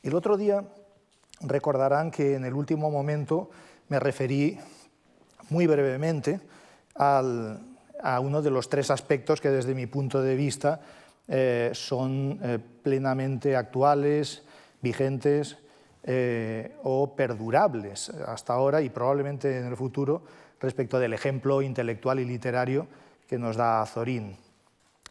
El otro día recordarán que en el último momento me referí muy brevemente a uno de los tres aspectos que desde mi punto de vista son plenamente actuales, vigentes o perdurables hasta ahora y probablemente en el futuro respecto del ejemplo intelectual y literario que nos da Azorín.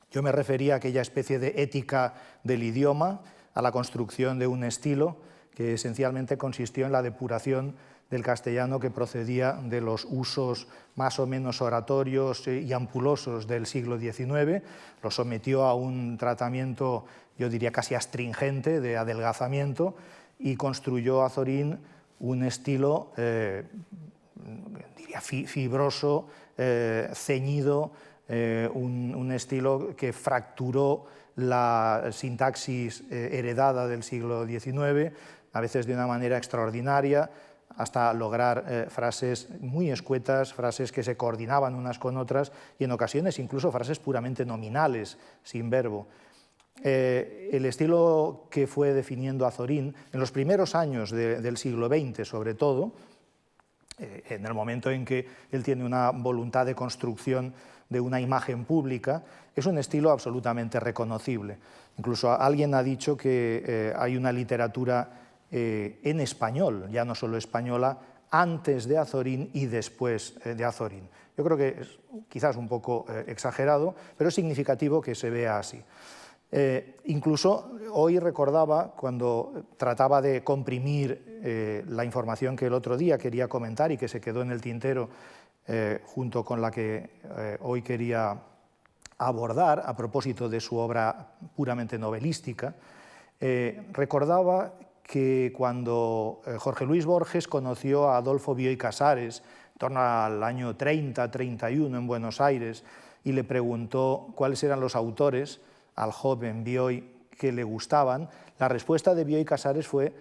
Yo me refería a aquella especie de ética del idioma, a la construcción de un estilo que esencialmente consistió en la depuración del castellano que procedía de los usos más o menos oratorios y ampulosos del siglo XIX, lo sometió a un tratamiento, yo diría casi astringente, de adelgazamiento, y construyó Azorín un estilo, diría fibroso, ceñido, un estilo que fracturó la sintaxis heredada del siglo XIX, a veces de una manera extraordinaria, hasta lograr frases muy escuetas, frases que se coordinaban unas con otras y en ocasiones incluso frases puramente nominales, sin verbo. El estilo que fue definiendo Azorín en los primeros años del siglo XX, sobre todo, en el momento en que él tiene una voluntad de construcción de una imagen pública, es un estilo absolutamente reconocible. Incluso alguien ha dicho que hay una literatura en español, ya no solo española, antes de Azorín y después de Azorín. Yo creo que es quizás un poco exagerado, pero es significativo que se vea así. Incluso hoy recordaba, cuando trataba de comprimir la información que el otro día quería comentar y que se quedó en el tintero junto con la que hoy quería abordar a propósito de su obra puramente novelística, recordaba que cuando Jorge Luis Borges conoció a Adolfo Bioy Casares, en torno al año 30-31 en Buenos Aires, y le preguntó cuáles eran los autores al joven Bioy que le gustaban, la respuesta de Bioy Casares fue,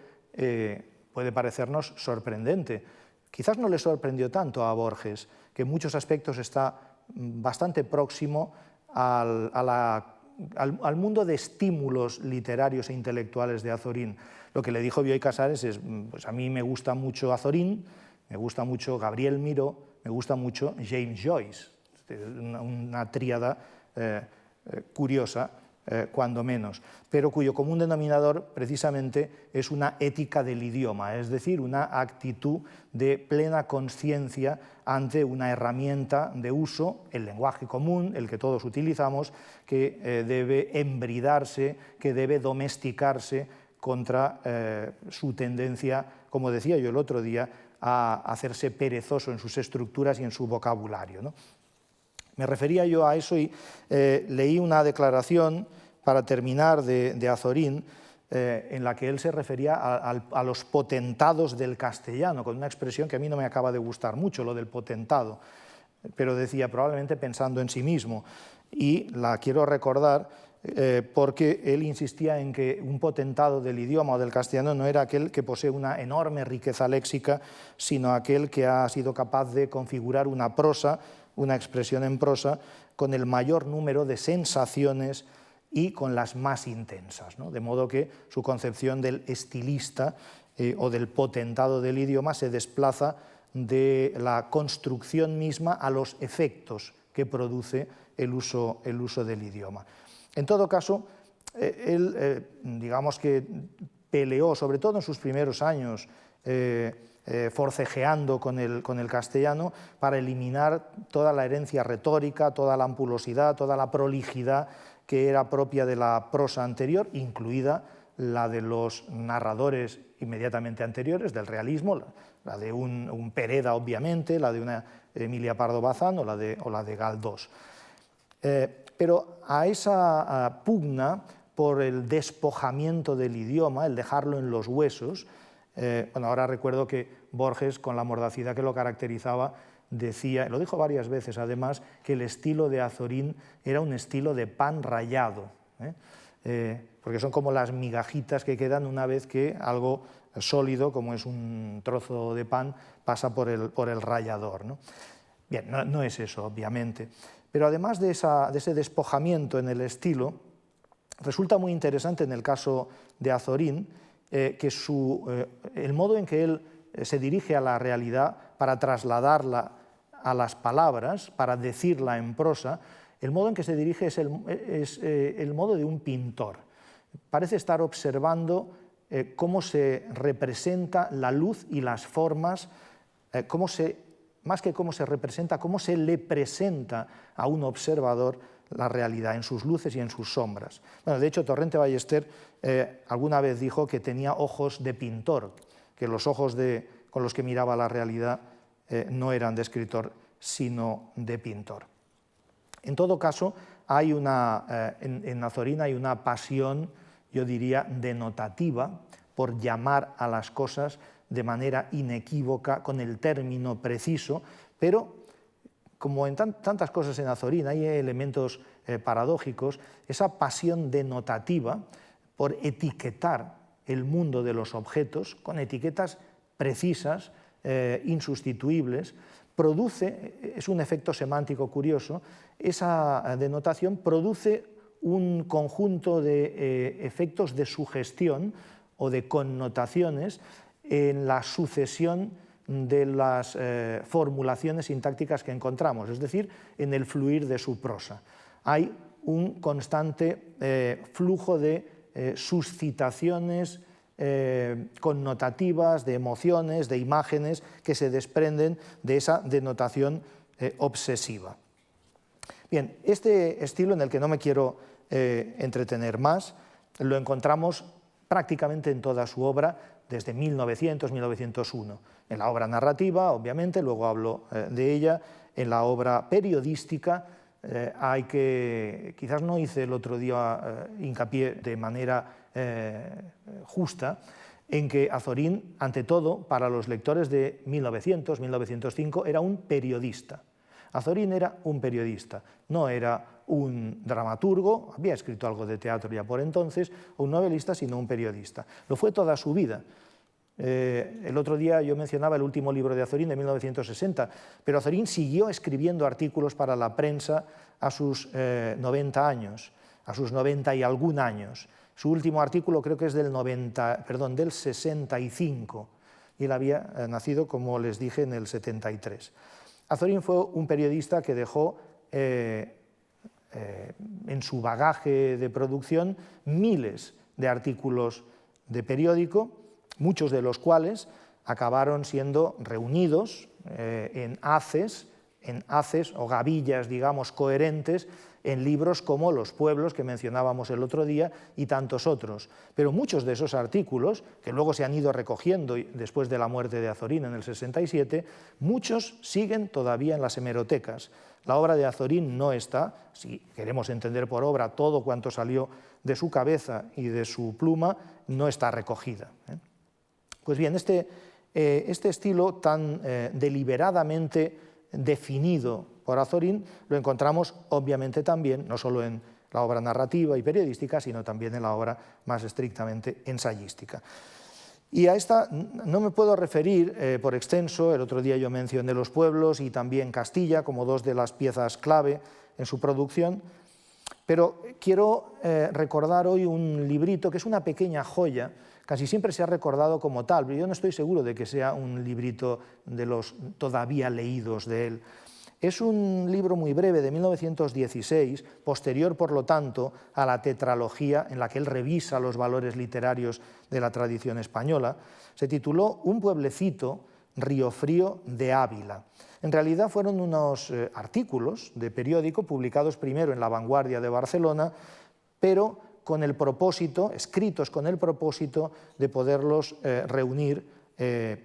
puede parecernos sorprendente. Quizás no le sorprendió tanto a Borges, que en muchos aspectos está bastante próximo al mundo de estímulos literarios e intelectuales de Azorín. Lo que le dijo Bioy Casares es, pues a mí me gusta mucho Azorín, me gusta mucho Gabriel Miró, me gusta mucho James Joyce, una tríada curiosa, cuando menos, pero cuyo común denominador precisamente es una ética del idioma, es decir, una actitud de plena conciencia ante una herramienta de uso, el lenguaje común, el que todos utilizamos, que debe embridarse, que debe domesticarse contra su tendencia, como decía yo el otro día, a hacerse perezoso en sus estructuras y en su vocabulario, ¿no? Me refería yo a eso y leí una declaración, para terminar, de Azorín, en la que él se refería a los potentados del castellano, con una expresión que a mí no me acaba de gustar mucho, lo del potentado, pero decía probablemente pensando en sí mismo. Y la quiero recordar porque él insistía en que un potentado del idioma o del castellano no era aquel que posee una enorme riqueza léxica, sino aquel que ha sido capaz de configurar una prosa, una expresión en prosa, con el mayor número de sensaciones y con las más intensas, ¿no? De modo que su concepción del estilista o del potentado del idioma se desplaza de la construcción misma a los efectos que produce el uso del idioma. En todo caso, él, digamos que peleó, sobre todo en sus primeros años, forcejeando con el castellano para eliminar toda la herencia retórica, toda la ampulosidad, toda la prolijidad que era propia de la prosa anterior, incluida la de los narradores inmediatamente anteriores, del realismo, la de un Pereda, obviamente, la de una Emilia Pardo Bazán o la de Galdós. Pero a esa pugna por el despojamiento del idioma, el dejarlo en los huesos, bueno, ahora recuerdo que Borges, con la mordacidad que lo caracterizaba, decía, lo dijo varias veces además, que el estilo de Azorín era un estilo de pan rallado, porque son como las migajitas que quedan una vez que algo sólido, como es un trozo de pan, pasa por el rallador, ¿no? Bien, no es eso, obviamente, pero además de ese despojamiento en el estilo, resulta muy interesante en el caso de Azorín que el modo en que él se dirige a la realidad para trasladarla a las palabras, para decirla en prosa, el modo en que se dirige es el modo de un pintor. Parece estar observando cómo se representa la luz y las formas, más que cómo se representa, cómo se le presenta a un observador la realidad en sus luces y en sus sombras. Bueno, de hecho, Torrente Ballester alguna vez dijo que tenía ojos de pintor, que los ojos con los que miraba la realidad no eran de escritor, sino de pintor. En todo caso, en Azorín hay una pasión, yo diría, denotativa, por llamar a las cosas de manera inequívoca, con el término preciso, pero como en tantas cosas en Azorín hay elementos paradójicos, esa pasión denotativa por etiquetar el mundo de los objetos con etiquetas precisas, insustituibles, es un efecto semántico curioso, esa denotación produce un conjunto de efectos de sugestión o de connotaciones en la sucesión de las formulaciones sintácticas que encontramos, es decir, en el fluir de su prosa. Hay un constante flujo de suscitaciones connotativas, de emociones, de imágenes que se desprenden de esa denotación obsesiva. Bien, este estilo, en el que no me quiero entretener más, lo encontramos prácticamente en toda su obra, desde 1900-1901. En la obra narrativa, obviamente, luego hablo de ella, en la obra periodística, quizás no hice el otro día hincapié de manera justa, en que Azorín, ante todo, para los lectores de 1900-1905, era un periodista. Azorín era un periodista, no era un dramaturgo, había escrito algo de teatro ya por entonces, o un novelista, sino un periodista. Lo fue toda su vida. El otro día yo mencionaba el último libro de Azorín de 1960, pero Azorín siguió escribiendo artículos para la prensa a sus 90 años, a sus 90 y algún años. Su último artículo creo que es del 65, y él había nacido, como les dije, en el 73. Azorín fue un periodista que dejó en su bagaje de producción miles de artículos de periódico, muchos de los cuales acabaron siendo reunidos en haces o gavillas, digamos, coherentes en libros como Los pueblos, que mencionábamos el otro día, y tantos otros. Pero muchos de esos artículos, que luego se han ido recogiendo después de la muerte de Azorín en el 67, muchos siguen todavía en las hemerotecas. La obra de Azorín no está, si queremos entender por obra todo cuanto salió de su cabeza y de su pluma, no está recogida. Pues bien, este estilo tan deliberadamente definido por Azorín lo encontramos obviamente también, no solo en la obra narrativa y periodística, sino también en la obra más estrictamente ensayística. Y a esta no me puedo referir por extenso, el otro día yo mencioné Los pueblos y también Castilla como dos de las piezas clave en su producción, pero quiero recordar hoy un librito que es una pequeña joya. Casi siempre se ha recordado como tal, pero yo no estoy seguro de que sea un librito de los todavía leídos de él. Es un libro muy breve de 1916, posterior, por lo tanto, a la tetralogía en la que él revisa los valores literarios de la tradición española. Se tituló Un pueblecito, Riofrío de Ávila. En realidad fueron unos artículos de periódico publicados primero en La Vanguardia de Barcelona, pero con el propósito, escritos con el propósito de poderlos reunir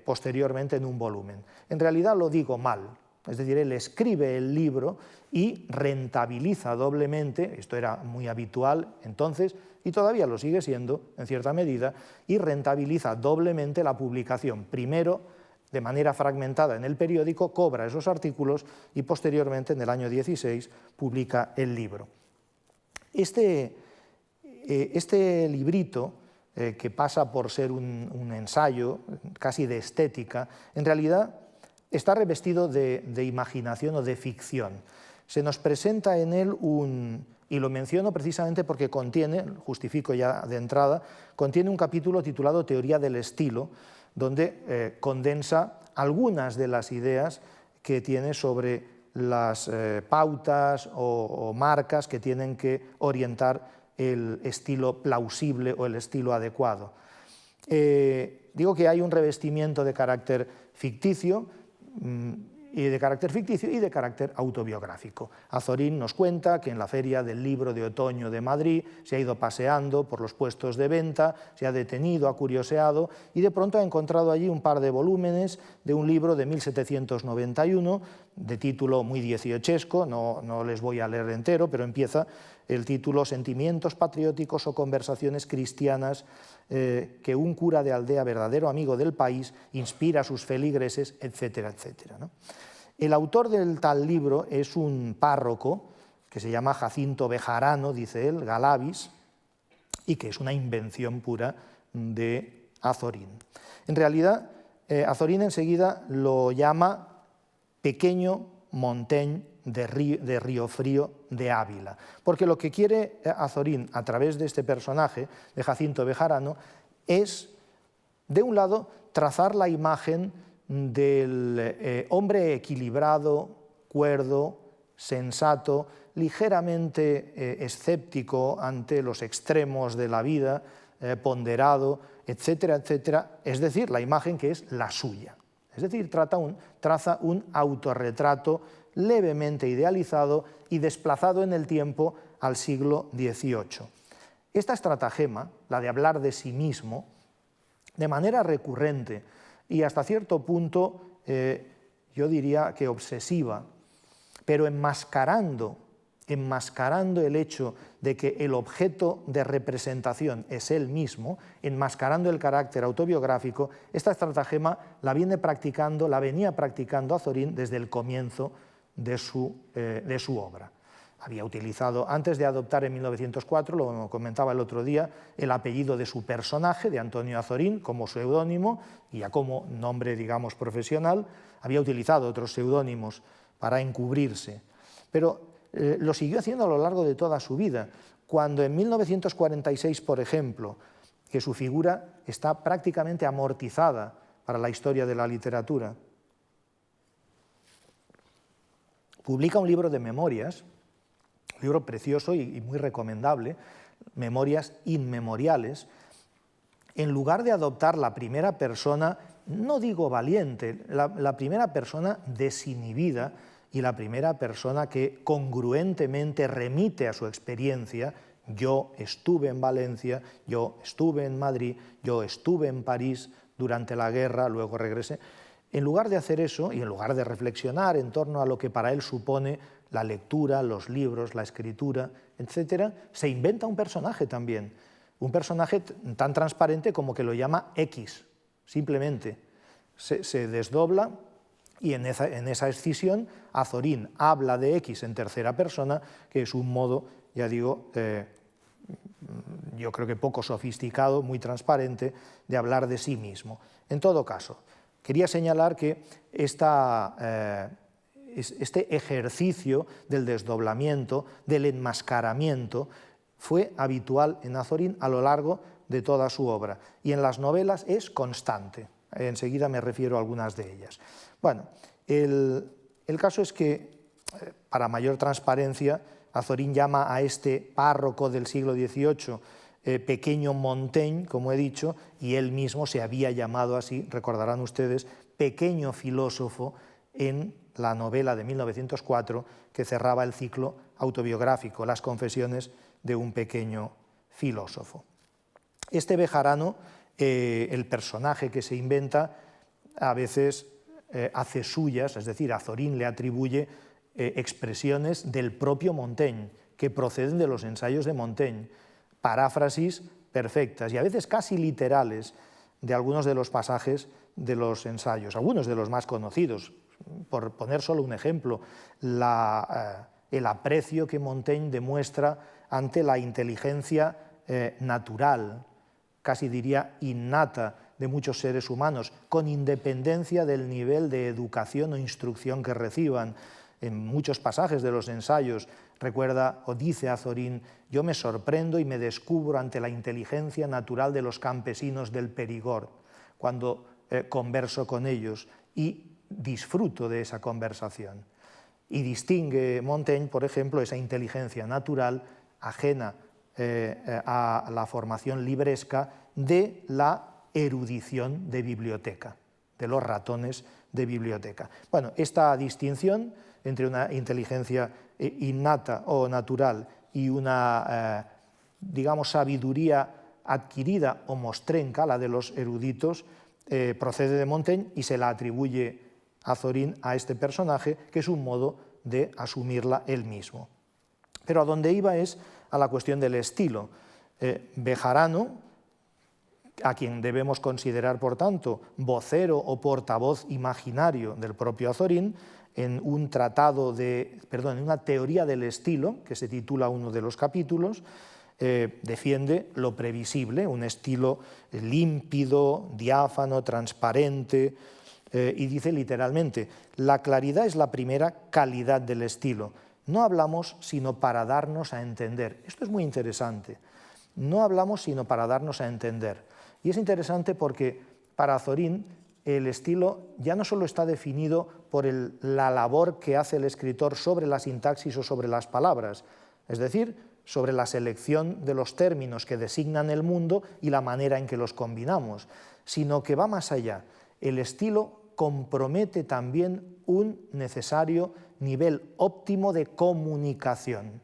posteriormente en un volumen. En realidad lo digo mal, es decir, él escribe el libro y rentabiliza doblemente, esto era muy habitual entonces y todavía lo sigue siendo en cierta medida, y rentabiliza doblemente la publicación. Primero, de manera fragmentada en el periódico, cobra esos artículos y posteriormente, en el año 16, publica el libro. Este librito, que pasa por ser un ensayo casi de estética, en realidad está revestido de imaginación o de ficción. Se nos presenta en él un Y lo menciono precisamente porque contiene, justifico ya de entrada, contiene un capítulo titulado Teoría del estilo, donde condensa algunas de las ideas que tiene sobre las pautas o marcas que tienen que orientar el estilo plausible o el estilo adecuado. Digo que hay un revestimiento de carácter ficticio y de carácter autobiográfico. Azorín nos cuenta que en la Feria del Libro de Otoño de Madrid se ha ido paseando por los puestos de venta, se ha detenido, ha curioseado y de pronto ha encontrado allí un par de volúmenes de un libro de 1791, de título muy dieciochesco, no les voy a leer entero, pero empieza el título Sentimientos patrióticos o conversaciones cristianas que un cura de aldea, verdadero amigo del país, inspira a sus feligreses, etcétera, etcétera, ¿no? El autor del tal libro es un párroco que se llama Jacinto Bejarano, dice él, Galavis, y que es una invención pura de Azorín. En realidad, Azorín enseguida lo llama Pequeño Montaigne de Riofrío de Ávila, porque lo que quiere Azorín a través de este personaje, de Jacinto Bejarano, es, de un lado, trazar la imagen del hombre equilibrado, cuerdo, sensato, ligeramente escéptico ante los extremos de la vida, ponderado, etcétera, etcétera, es decir, la imagen que es la suya. Es decir, traza un autorretrato levemente idealizado y desplazado en el tiempo al siglo XVIII. Esta estratagema, la de hablar de sí mismo, de manera recurrente y hasta cierto punto, yo diría que obsesiva, pero enmascarando el hecho de que el objeto de representación es él mismo, enmascarando el carácter autobiográfico, esta estratagema la venía practicando Azorín desde el comienzo de su obra. Había utilizado, antes de adoptar en 1904, lo comentaba el otro día, el apellido de su personaje, de Antonio Azorín, como seudónimo y ya como nombre, digamos, profesional. Había utilizado otros seudónimos para encubrirse, pero lo siguió haciendo a lo largo de toda su vida. Cuando en 1946, por ejemplo, que su figura está prácticamente amortizada para la historia de la literatura, publica un libro de memorias, un libro precioso y muy recomendable, Memorias inmemoriales. En lugar de adoptar la primera persona, no digo valiente, la primera persona desinhibida y la primera persona que congruentemente remite a su experiencia, yo estuve en Valencia, yo estuve en Madrid, yo estuve en París durante la guerra, luego regresé. En lugar de hacer eso y en lugar de reflexionar en torno a lo que para él supone la lectura, los libros, la escritura, etc., se inventa un personaje también, un personaje tan transparente como que lo llama X, simplemente. Se desdobla y en esa escisión Azorín habla de X en tercera persona, que es un modo, ya digo, yo creo que poco sofisticado, muy transparente, de hablar de sí mismo. En todo caso, quería señalar que este ejercicio del desdoblamiento, del enmascaramiento, fue habitual en Azorín a lo largo de toda su obra y en las novelas es constante. Enseguida me refiero a algunas de ellas. Bueno, el caso es que, para mayor transparencia, Azorín llama a este párroco del siglo XVIII Pequeño Montaigne, como he dicho, y él mismo se había llamado así, recordarán ustedes, Pequeño Filósofo, en la novela de 1904 que cerraba el ciclo autobiográfico, Las confesiones de un pequeño filósofo. Este Bejarano, el personaje que se inventa, a veces hace suyas, es decir, Azorín le atribuye expresiones del propio Montaigne, que proceden de los ensayos de Montaigne, paráfrasis perfectas y a veces casi literales de algunos de los pasajes de los ensayos, algunos de los más conocidos. Por poner solo un ejemplo, el aprecio que Montaigne demuestra ante la inteligencia natural, casi diría innata, de muchos seres humanos, con independencia del nivel de educación o instrucción que reciban. En muchos pasajes de los ensayos recuerda o dice Azorín: yo me sorprendo y me descubro ante la inteligencia natural de los campesinos del Perigord, cuando converso con ellos y disfruto de esa conversación. Y distingue Montaigne, por ejemplo, esa inteligencia natural ajena a la formación libresca de la erudición de biblioteca, de los ratones de biblioteca. Bueno, esta distinción entre una inteligencia innata o natural y una, digamos, sabiduría adquirida o mostrenca, la de los eruditos, procede de Montaigne y se la atribuye Azorín a este personaje, que es un modo de asumirla él mismo. Pero a donde iba es a la cuestión del estilo. Bejarano, a quien debemos considerar, por tanto, vocero o portavoz imaginario del propio Azorín, en un tratado en una teoría del estilo, que se titula uno de los capítulos, defiende lo previsible, un estilo límpido, diáfano, transparente, y dice literalmente: la claridad es la primera calidad del estilo. No hablamos sino para darnos a entender. Esto es muy interesante. No hablamos sino para darnos a entender. Y es interesante porque para Azorín el estilo ya no solo está definido por la labor que hace el escritor sobre la sintaxis o sobre las palabras, es decir, sobre la selección de los términos que designan el mundo y la manera en que los combinamos, sino que va más allá. El estilo compromete también un necesario nivel óptimo de comunicación.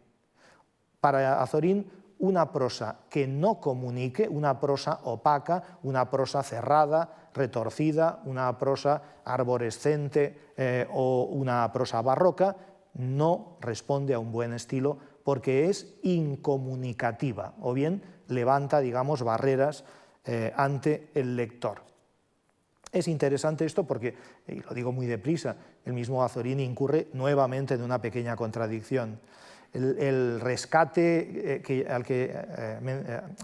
Para Azorín, una prosa que no comunique, una prosa opaca, una prosa cerrada, retorcida, una prosa arborescente o una prosa barroca, no responde a un buen estilo porque es incomunicativa o bien levanta, digamos, barreras ante el lector. Es interesante esto porque, y lo digo muy deprisa, el mismo Azorín incurre nuevamente en una pequeña contradicción. El rescate al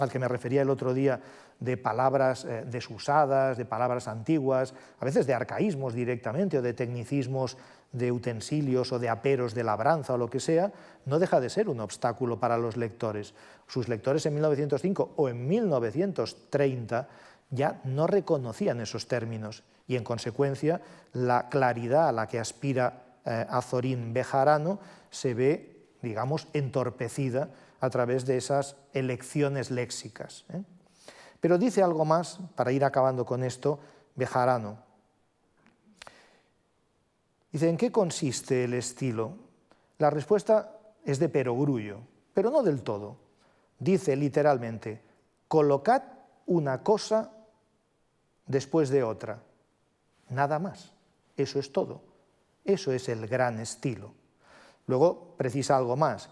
que me refería el otro día de palabras desusadas, de palabras antiguas, a veces de arcaísmos directamente o de tecnicismos de utensilios o de aperos de labranza o lo que sea, no deja de ser un obstáculo para los lectores. Sus lectores en 1905 o en 1930 ya no reconocían esos términos y, en consecuencia, la claridad a la que aspira Azorín Bejarano se ve, digamos, entorpecida a través de esas elecciones léxicas. Pero dice algo más, para ir acabando con esto, Bejarano. Dice: ¿en qué consiste el estilo? La respuesta es de perogrullo, pero no del todo. Dice literalmente: colocad una cosa después de otra. Nada más. Eso es todo. Eso es el gran estilo. Luego precisa algo más.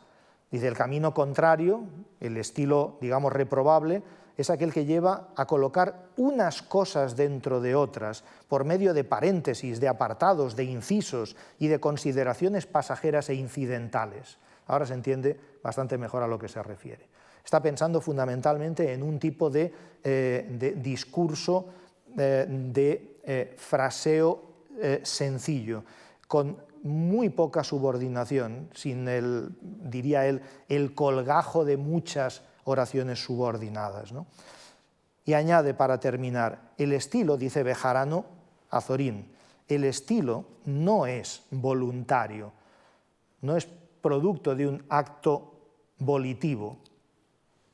Dice: el camino contrario, el estilo, digamos, reprobable, es aquel que lleva a colocar unas cosas dentro de otras por medio de paréntesis, de apartados, de incisos y de consideraciones pasajeras e incidentales. Ahora se entiende bastante mejor a lo que se refiere. Está pensando fundamentalmente en un tipo de discurso, de fraseo sencillo, con muy poca subordinación, sin diría él, el colgajo de muchas oraciones subordinadas, ¿no? Y añade, para terminar, el estilo, dice Bejarano, Azorín, el estilo no es voluntario, no es producto de un acto volitivo.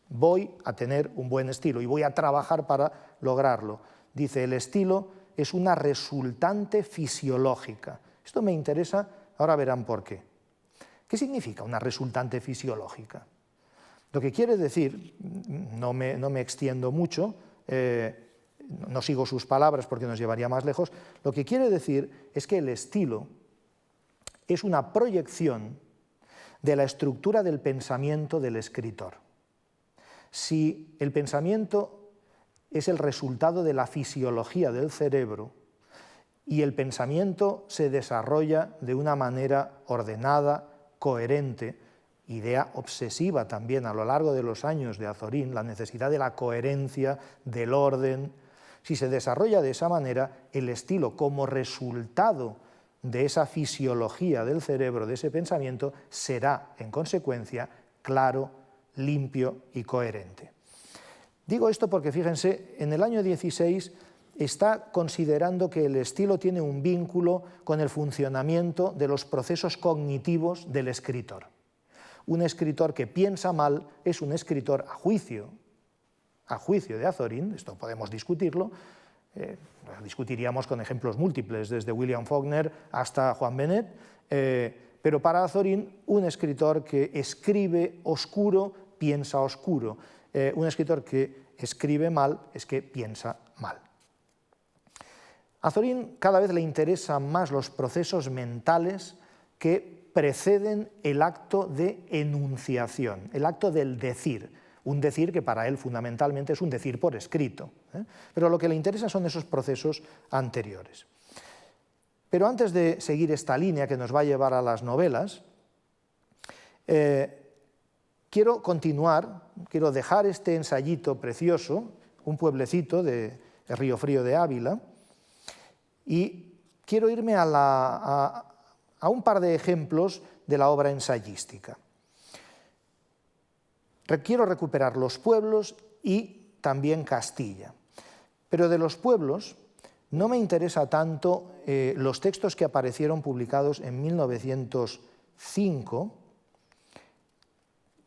Voy a tener un buen estilo y voy a trabajar para lograrlo. Dice: el estilo es una resultante fisiológica. Esto me interesa, ahora verán por qué. ¿Qué significa una resultante fisiológica? Lo que quiere decir, no me extiendo mucho, no sigo sus palabras porque nos llevaría más lejos, lo que quiere decir es que el estilo es una proyección de la estructura del pensamiento del escritor. Si el pensamiento es el resultado de la fisiología del cerebro y el pensamiento se desarrolla de una manera ordenada, coherente, idea obsesiva también a lo largo de los años de Azorín, la necesidad de la coherencia, del orden. Si se desarrolla de esa manera, el estilo como resultado de esa fisiología del cerebro, de ese pensamiento, será, en consecuencia, claro, limpio y coherente. Digo esto porque, fíjense, en el año 16 está considerando que el estilo tiene un vínculo con el funcionamiento de los procesos cognitivos del escritor. Un escritor que piensa mal es un escritor a juicio de Azorín, esto podemos discutirlo, discutiríamos con ejemplos múltiples, desde William Faulkner hasta Juan Benet, pero para Azorín, un escritor que escribe oscuro, piensa oscuro. Un escritor que escribe mal es que piensa mal. A Azorín cada vez le interesan más los procesos mentales que preceden el acto de enunciación, el acto del decir, un decir que para él fundamentalmente es un decir por escrito, pero lo que le interesa son esos procesos anteriores. Pero antes de seguir esta línea que nos va a llevar a las novelas, quiero continuar, quiero dejar este ensayito precioso, un pueblecito de Río Frío de Ávila, y quiero irme a un par de ejemplos de la obra ensayística. Quiero recuperar los pueblos y también Castilla. Pero de los pueblos no me interesa tanto los textos que aparecieron publicados en 1905,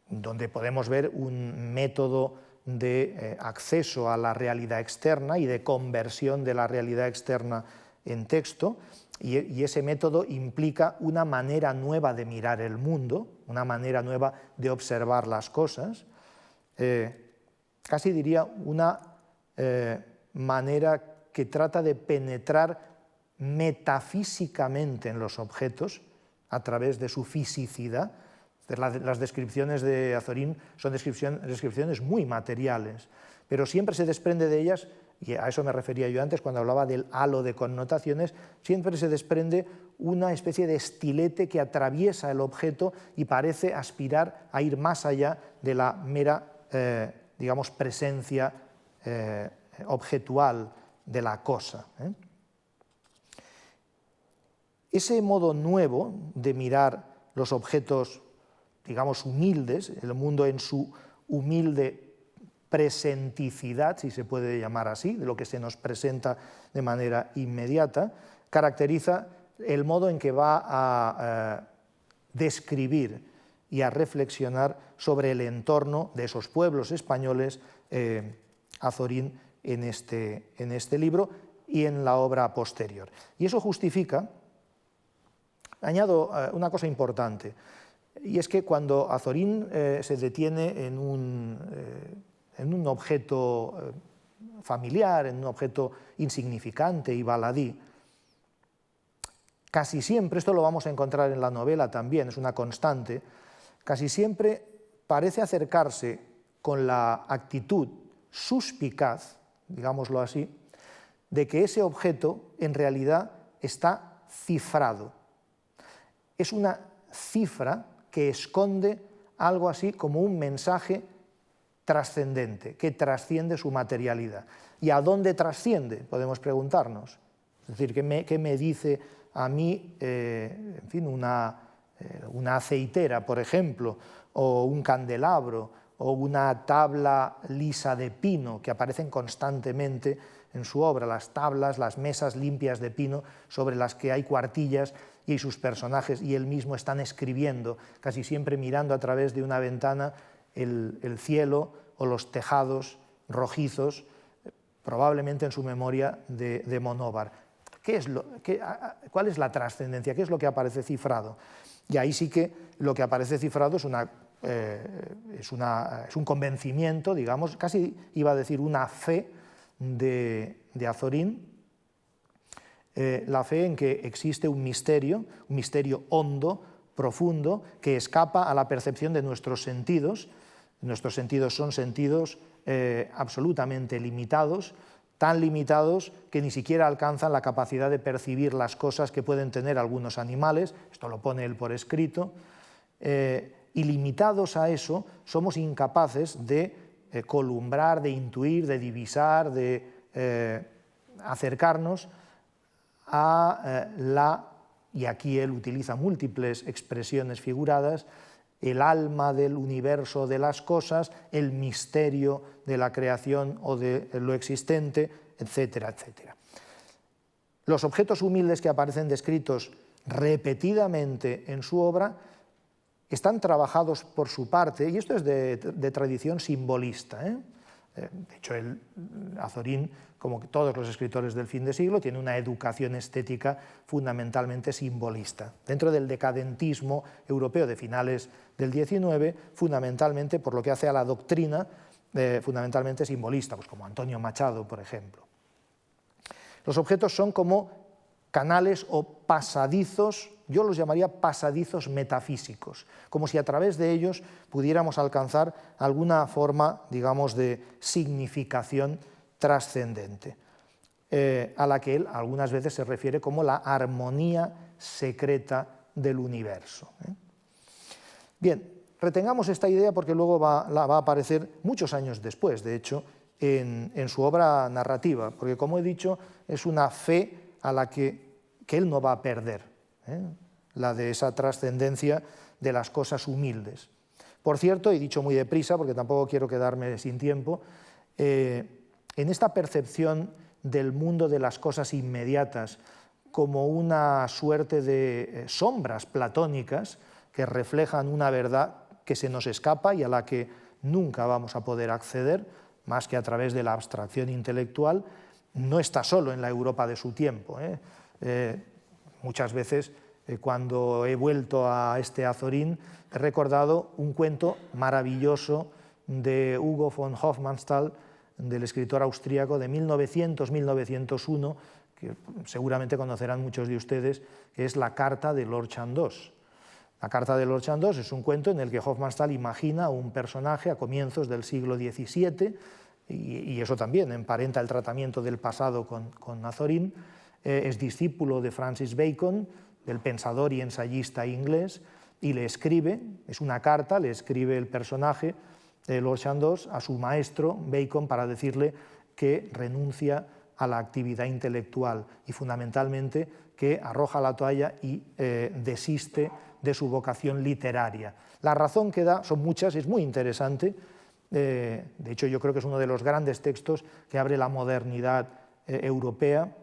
donde podemos ver un método de acceso a la realidad externa y de conversión de la realidad externa en texto, y ese método implica una manera nueva de mirar el mundo, una manera nueva de observar las cosas, casi diría una manera que trata de penetrar metafísicamente en los objetos a través de su fisicidad. Las descripciones de Azorín son descripciones muy materiales, pero siempre se desprende de ellas, y a eso me refería yo antes cuando hablaba del halo de connotaciones, siempre se desprende una especie de estilete que atraviesa el objeto y parece aspirar a ir más allá de la mera, digamos, presencia objetual de la cosa. Ese modo nuevo de mirar los objetos, digamos, humildes, el mundo en su humilde presenticidad, si se puede llamar así, de lo que se nos presenta de manera inmediata, caracteriza el modo en que va a describir y a reflexionar sobre el entorno de esos pueblos españoles Azorín en este libro y en la obra posterior. Y eso justifica, añado una cosa importante, y es que cuando Azorín se detiene en un objeto familiar, en un objeto insignificante y baladí, casi siempre, esto lo vamos a encontrar en la novela también, es una constante, casi siempre parece acercarse con la actitud suspicaz, digámoslo así, de que ese objeto en realidad está cifrado. Es una cifra que esconde algo así como un mensaje trascendente, que trasciende su materialidad. ¿Y a dónde trasciende? Podemos preguntarnos. Es decir, ¿qué me dice a mí, en fin, una aceitera, por ejemplo, o un candelabro, o una tabla lisa de pino, que aparecen constantemente en su obra, las tablas, las mesas limpias de pino sobre las que hay cuartillas y sus personajes y él mismo están escribiendo, casi siempre mirando a través de una ventana el cielo o los tejados rojizos, probablemente en su memoria de Monóvar. ¿Cuál es la trascendencia? ¿Qué es lo que aparece cifrado? Y ahí sí que lo que aparece cifrado es un convencimiento, digamos, casi iba a decir una fe de Azorín, la fe en que existe un misterio hondo, profundo, que escapa a la percepción de nuestros sentidos. Nuestros sentidos son sentidos absolutamente limitados, tan limitados que ni siquiera alcanzan la capacidad de percibir las cosas que pueden tener algunos animales, esto lo pone él por escrito, y limitados a eso somos incapaces de columbrar, de intuir, de divisar, de acercarnos a la y aquí él utiliza múltiples expresiones figuradas, el alma del universo de las cosas, el misterio de la creación o de lo existente, etcétera, etcétera. Los objetos humildes que aparecen descritos repetidamente en su obra están trabajados por su parte, y esto es de tradición simbolista. De hecho, Azorín, como todos los escritores del fin de siglo, tiene una educación estética fundamentalmente simbolista. Dentro del decadentismo europeo de finales del XIX, fundamentalmente por lo que hace a la doctrina, fundamentalmente simbolista, pues como Antonio Machado, por ejemplo. Los objetos son como canales o pasadizos, yo los llamaría pasadizos metafísicos, como si a través de ellos pudiéramos alcanzar alguna forma, digamos, de significación trascendente, a la que él algunas veces se refiere como la armonía secreta del universo. Bien, retengamos esta idea porque luego va a aparecer muchos años después, de hecho, en su obra narrativa, porque como he dicho, es una fe a la que él no va a perder, la de esa trascendencia de las cosas humildes. Por cierto, y dicho muy deprisa, porque tampoco quiero quedarme sin tiempo, en esta percepción del mundo de las cosas inmediatas como una suerte de sombras platónicas que reflejan una verdad que se nos escapa y a la que nunca vamos a poder acceder, más que a través de la abstracción intelectual, no está solo en la Europa de su tiempo. Muchas veces, cuando he vuelto a este Azorín, he recordado un cuento maravilloso de Hugo von Hofmannsthal, del escritor austríaco de 1900-1901, que seguramente conocerán muchos de ustedes, que es La carta de Lord Chandos. La carta de Lord Chandos es un cuento en el que Hofmannsthal imagina un personaje a comienzos del siglo XVII, y eso también emparenta el tratamiento del pasado con Azorín. Es discípulo de Francis Bacon, del pensador y ensayista inglés, y le escribe, es una carta, le escribe el personaje de Lord Chandos a su maestro Bacon para decirle que renuncia a la actividad intelectual y fundamentalmente que arroja la toalla y desiste de su vocación literaria. La razón que da son muchas, es muy interesante. De hecho, yo creo que es uno de los grandes textos que abre la modernidad europea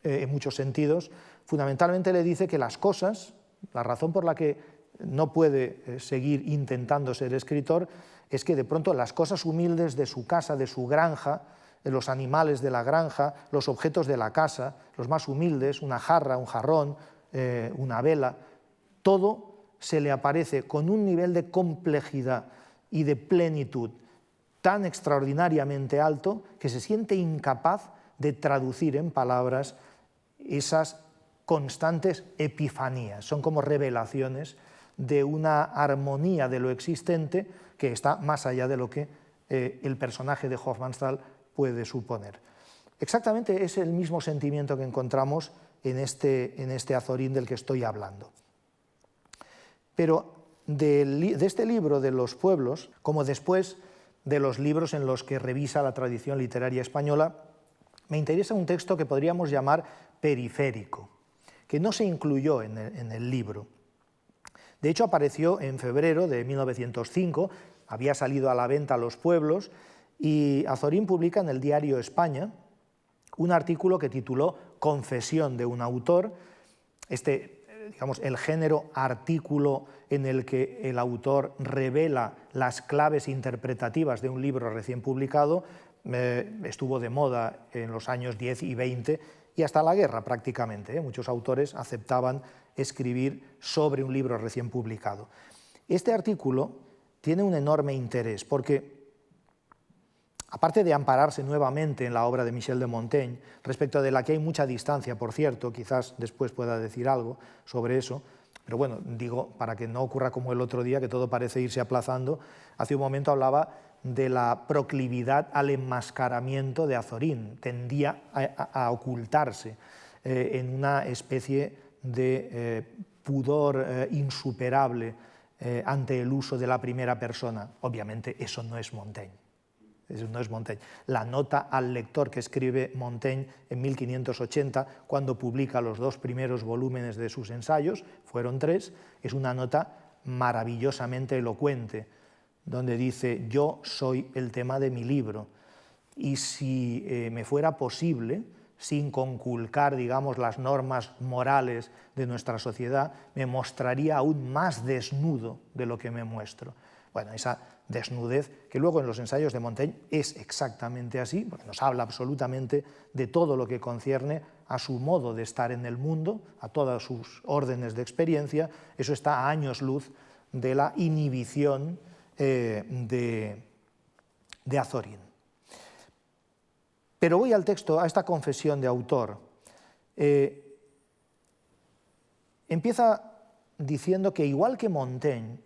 en muchos sentidos. Fundamentalmente le dice que las cosas, la razón por la que no puede seguir intentando ser escritor, es que de pronto las cosas humildes de su casa, de su granja, los animales de la granja, los objetos de la casa, los más humildes, una jarra, un jarrón, una vela, todo se le aparece con un nivel de complejidad y de plenitud tan extraordinariamente alto que se siente incapaz de traducir en palabras esas constantes epifanías. Son como revelaciones de una armonía de lo existente que está más allá de lo que el personaje de Hofmannsthal puede suponer. Exactamente es el mismo sentimiento que encontramos en este Azorín del que estoy hablando. Pero de este libro de los pueblos, como después de los libros en los que revisa la tradición literaria española, me interesa un texto que podríamos llamar periférico, que no se incluyó en el libro. De hecho, apareció en febrero de 1905, había salido a la venta a los pueblos, y Azorín publica en el diario España un artículo que tituló Confesión de un autor. Digamos, el género artículo en el que el autor revela las claves interpretativas de un libro recién publicado estuvo de moda en los años 10 y 20 y hasta la guerra prácticamente. Muchos autores aceptaban escribir sobre un libro recién publicado. Este artículo tiene un enorme interés porque, aparte de ampararse nuevamente en la obra de Michel de Montaigne, respecto de la que hay mucha distancia, por cierto, quizás después pueda decir algo sobre eso, pero bueno, digo, para que no ocurra como el otro día, que todo parece irse aplazando, hace un momento hablaba de la proclividad al enmascaramiento de Azorín, tendía a ocultarse en una especie de pudor insuperable ante el uso de la primera persona. Obviamente eso no es Montaigne. no es Montaigne, la nota al lector que escribe Montaigne en 1580, cuando publica los 2 primeros volúmenes de sus ensayos, fueron 3, es una nota maravillosamente elocuente, donde dice: yo soy el tema de mi libro, y si me fuera posible, sin conculcar, digamos, las normas morales de nuestra sociedad, me mostraría aún más desnudo de lo que me muestro. Bueno, esa desnudez, que luego en los ensayos de Montaigne es exactamente así, porque nos habla absolutamente de todo lo que concierne a su modo de estar en el mundo, a todas sus órdenes de experiencia. Eso está a años luz de la inhibición de Azorín. Pero voy al texto, a esta confesión de autor. Empieza diciendo que, igual que Montaigne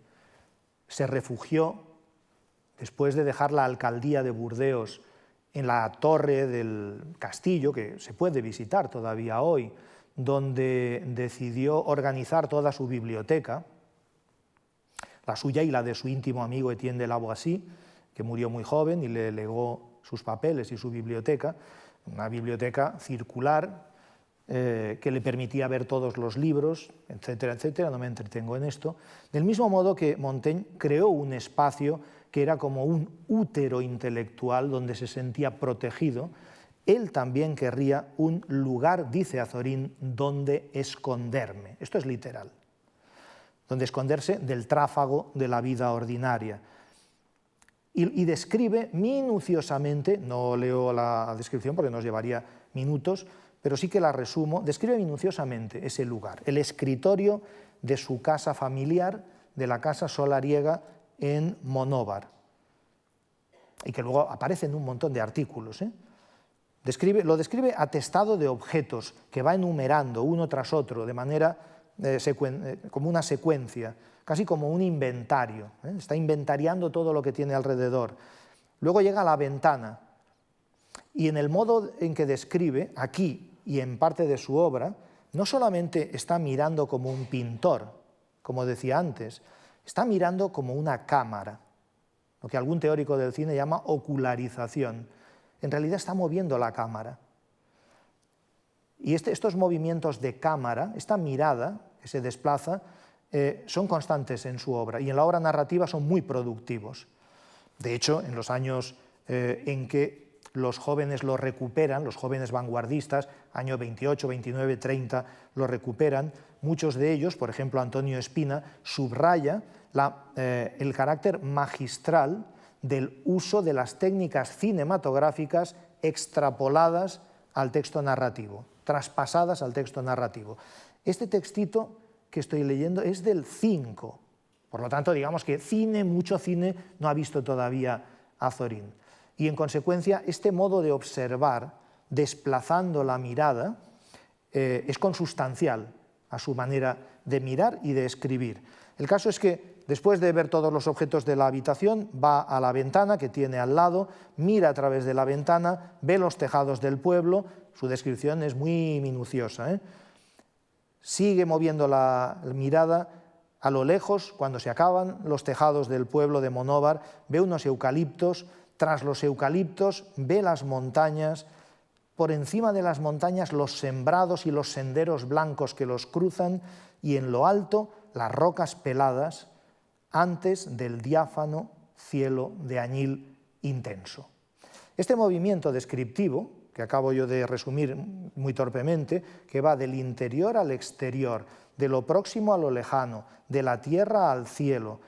se refugió, después de dejar la alcaldía de Burdeos, en la torre del castillo, que se puede visitar todavía hoy, donde decidió organizar toda su biblioteca, la suya y la de su íntimo amigo Etienne de Lavoisier, que murió muy joven y le legó sus papeles y su biblioteca, una biblioteca circular que le permitía ver todos los libros, etcétera, etcétera. No me entretengo en esto. Del mismo modo que Montaigne creó un espacio que era como un útero intelectual donde se sentía protegido, él también querría un lugar, dice Azorín, donde esconderme. Esto es literal. Donde esconderse del tráfago de la vida ordinaria. Y describe minuciosamente, no leo la descripción porque nos llevaría minutos, pero sí que la resumo, describe minuciosamente ese lugar, el escritorio de su casa familiar, de la casa solariega en Monóvar, y que luego aparece en un montón de artículos. Lo describe atestado de objetos que va enumerando uno tras otro de manera como una secuencia, casi como un inventario, está inventariando todo lo que tiene alrededor. Luego llega a la ventana, y en el modo en que describe, aquí y en parte de su obra, no solamente está mirando como un pintor, como decía antes, está mirando como una cámara, lo que algún teórico del cine llama ocularización. En realidad está moviendo la cámara. Y estos movimientos de cámara, esta mirada que se desplaza, son constantes en su obra, y en la obra narrativa son muy productivos. De hecho, en los años en que los jóvenes lo recuperan, los jóvenes vanguardistas, año 28, 29, 30, lo recuperan, muchos de ellos, por ejemplo Antonio Espina, subraya el carácter magistral del uso de las técnicas cinematográficas extrapoladas al texto narrativo, traspasadas al texto narrativo. Este textito que estoy leyendo es del 5, por lo tanto, digamos que mucho cine no ha visto todavía Azorín. Y en consecuencia, este modo de observar, desplazando la mirada, es consustancial a su manera de mirar y de escribir. El caso es que, después de ver todos los objetos de la habitación, va a la ventana que tiene al lado, mira a través de la ventana, ve los tejados del pueblo, su descripción es muy minuciosa, sigue moviendo la mirada. A lo lejos, cuando se acaban los tejados del pueblo de Monóvar, ve unos eucaliptos. Tras los eucaliptos ve las montañas, por encima de las montañas los sembrados y los senderos blancos que los cruzan, y en lo alto las rocas peladas antes del diáfano cielo de añil intenso. Este movimiento descriptivo, que acabo yo de resumir muy torpemente, que va del interior al exterior, de lo próximo a lo lejano, de la tierra al cielo,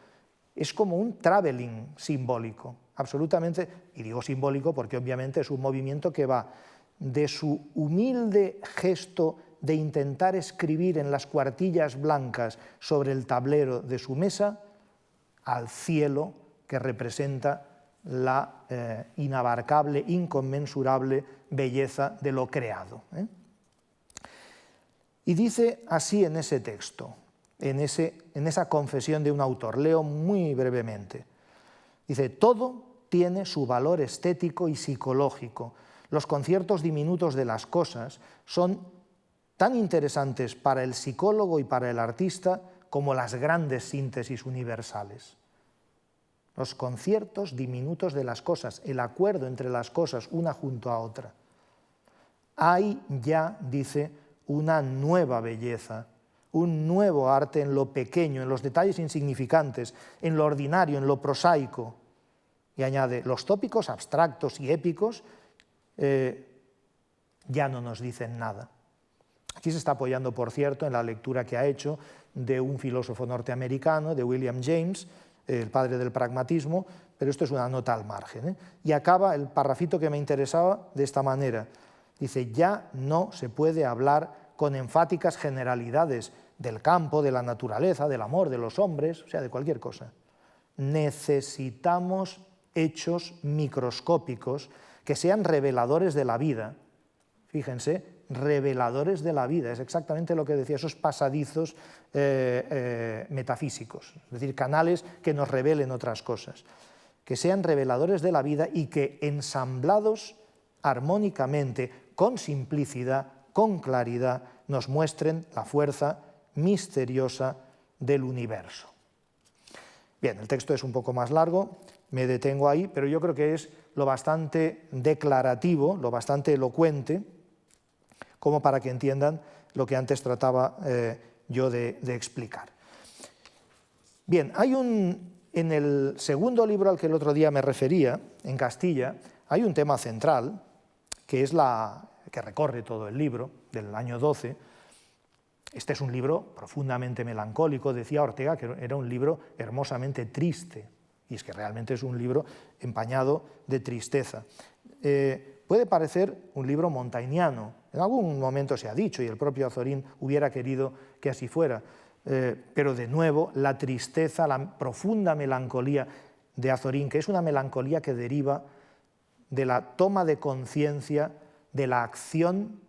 es como un traveling simbólico, absolutamente, y digo simbólico porque obviamente es un movimiento que va de su humilde gesto de intentar escribir en las cuartillas blancas sobre el tablero de su mesa al cielo que representa la inabarcable, inconmensurable belleza de lo creado. Y dice así en ese texto, en esa confesión de un autor, leo muy brevemente, dice: todo tiene su valor estético y psicológico. Los conciertos diminutos de las cosas son tan interesantes para el psicólogo y para el artista como las grandes síntesis universales. los conciertos diminutos de las cosas, el acuerdo entre las cosas una junto a otra. Hay ya, dice, una nueva belleza, un nuevo arte en lo pequeño, en los detalles insignificantes, en lo ordinario, en lo prosaico. Y añade, los tópicos abstractos y épicos ya no nos dicen nada. Aquí se está apoyando, por cierto, en la lectura que ha hecho de un filósofo norteamericano, de William James, el padre del pragmatismo, pero esto es una nota al margen, ¿eh? Y acaba el parrafito que me interesaba de esta manera. Dice, ya no se puede hablar con enfáticas generalidades del campo, de la naturaleza, del amor, de los hombres, o sea, de cualquier cosa. Necesitamos hechos microscópicos que sean reveladores de la vida. Fíjense, reveladores de la vida, es exactamente lo que decía, esos pasadizos metafísicos, es decir, canales que nos revelen otras cosas, que sean reveladores de la vida y que ensamblados armónicamente, con simplicidad, con claridad, nos muestren la fuerza misteriosa del universo. Bien, el texto es un poco más largo, me detengo ahí, pero yo creo que es lo bastante declarativo, lo bastante elocuente, como para que entiendan lo que antes trataba yo de explicar. Bien, en el segundo libro al que el otro día me refería, en Castilla, hay un tema central, que es que recorre todo el libro, del año 12. Este es un libro profundamente melancólico, decía Ortega, que era un libro hermosamente triste, y es que realmente es un libro empañado de tristeza. Puede parecer un libro montaigniano, en algún momento se ha dicho, y el propio Azorín hubiera querido que así fuera, pero de nuevo la tristeza, la profunda melancolía de Azorín, que es una melancolía que deriva de la toma de conciencia de la acción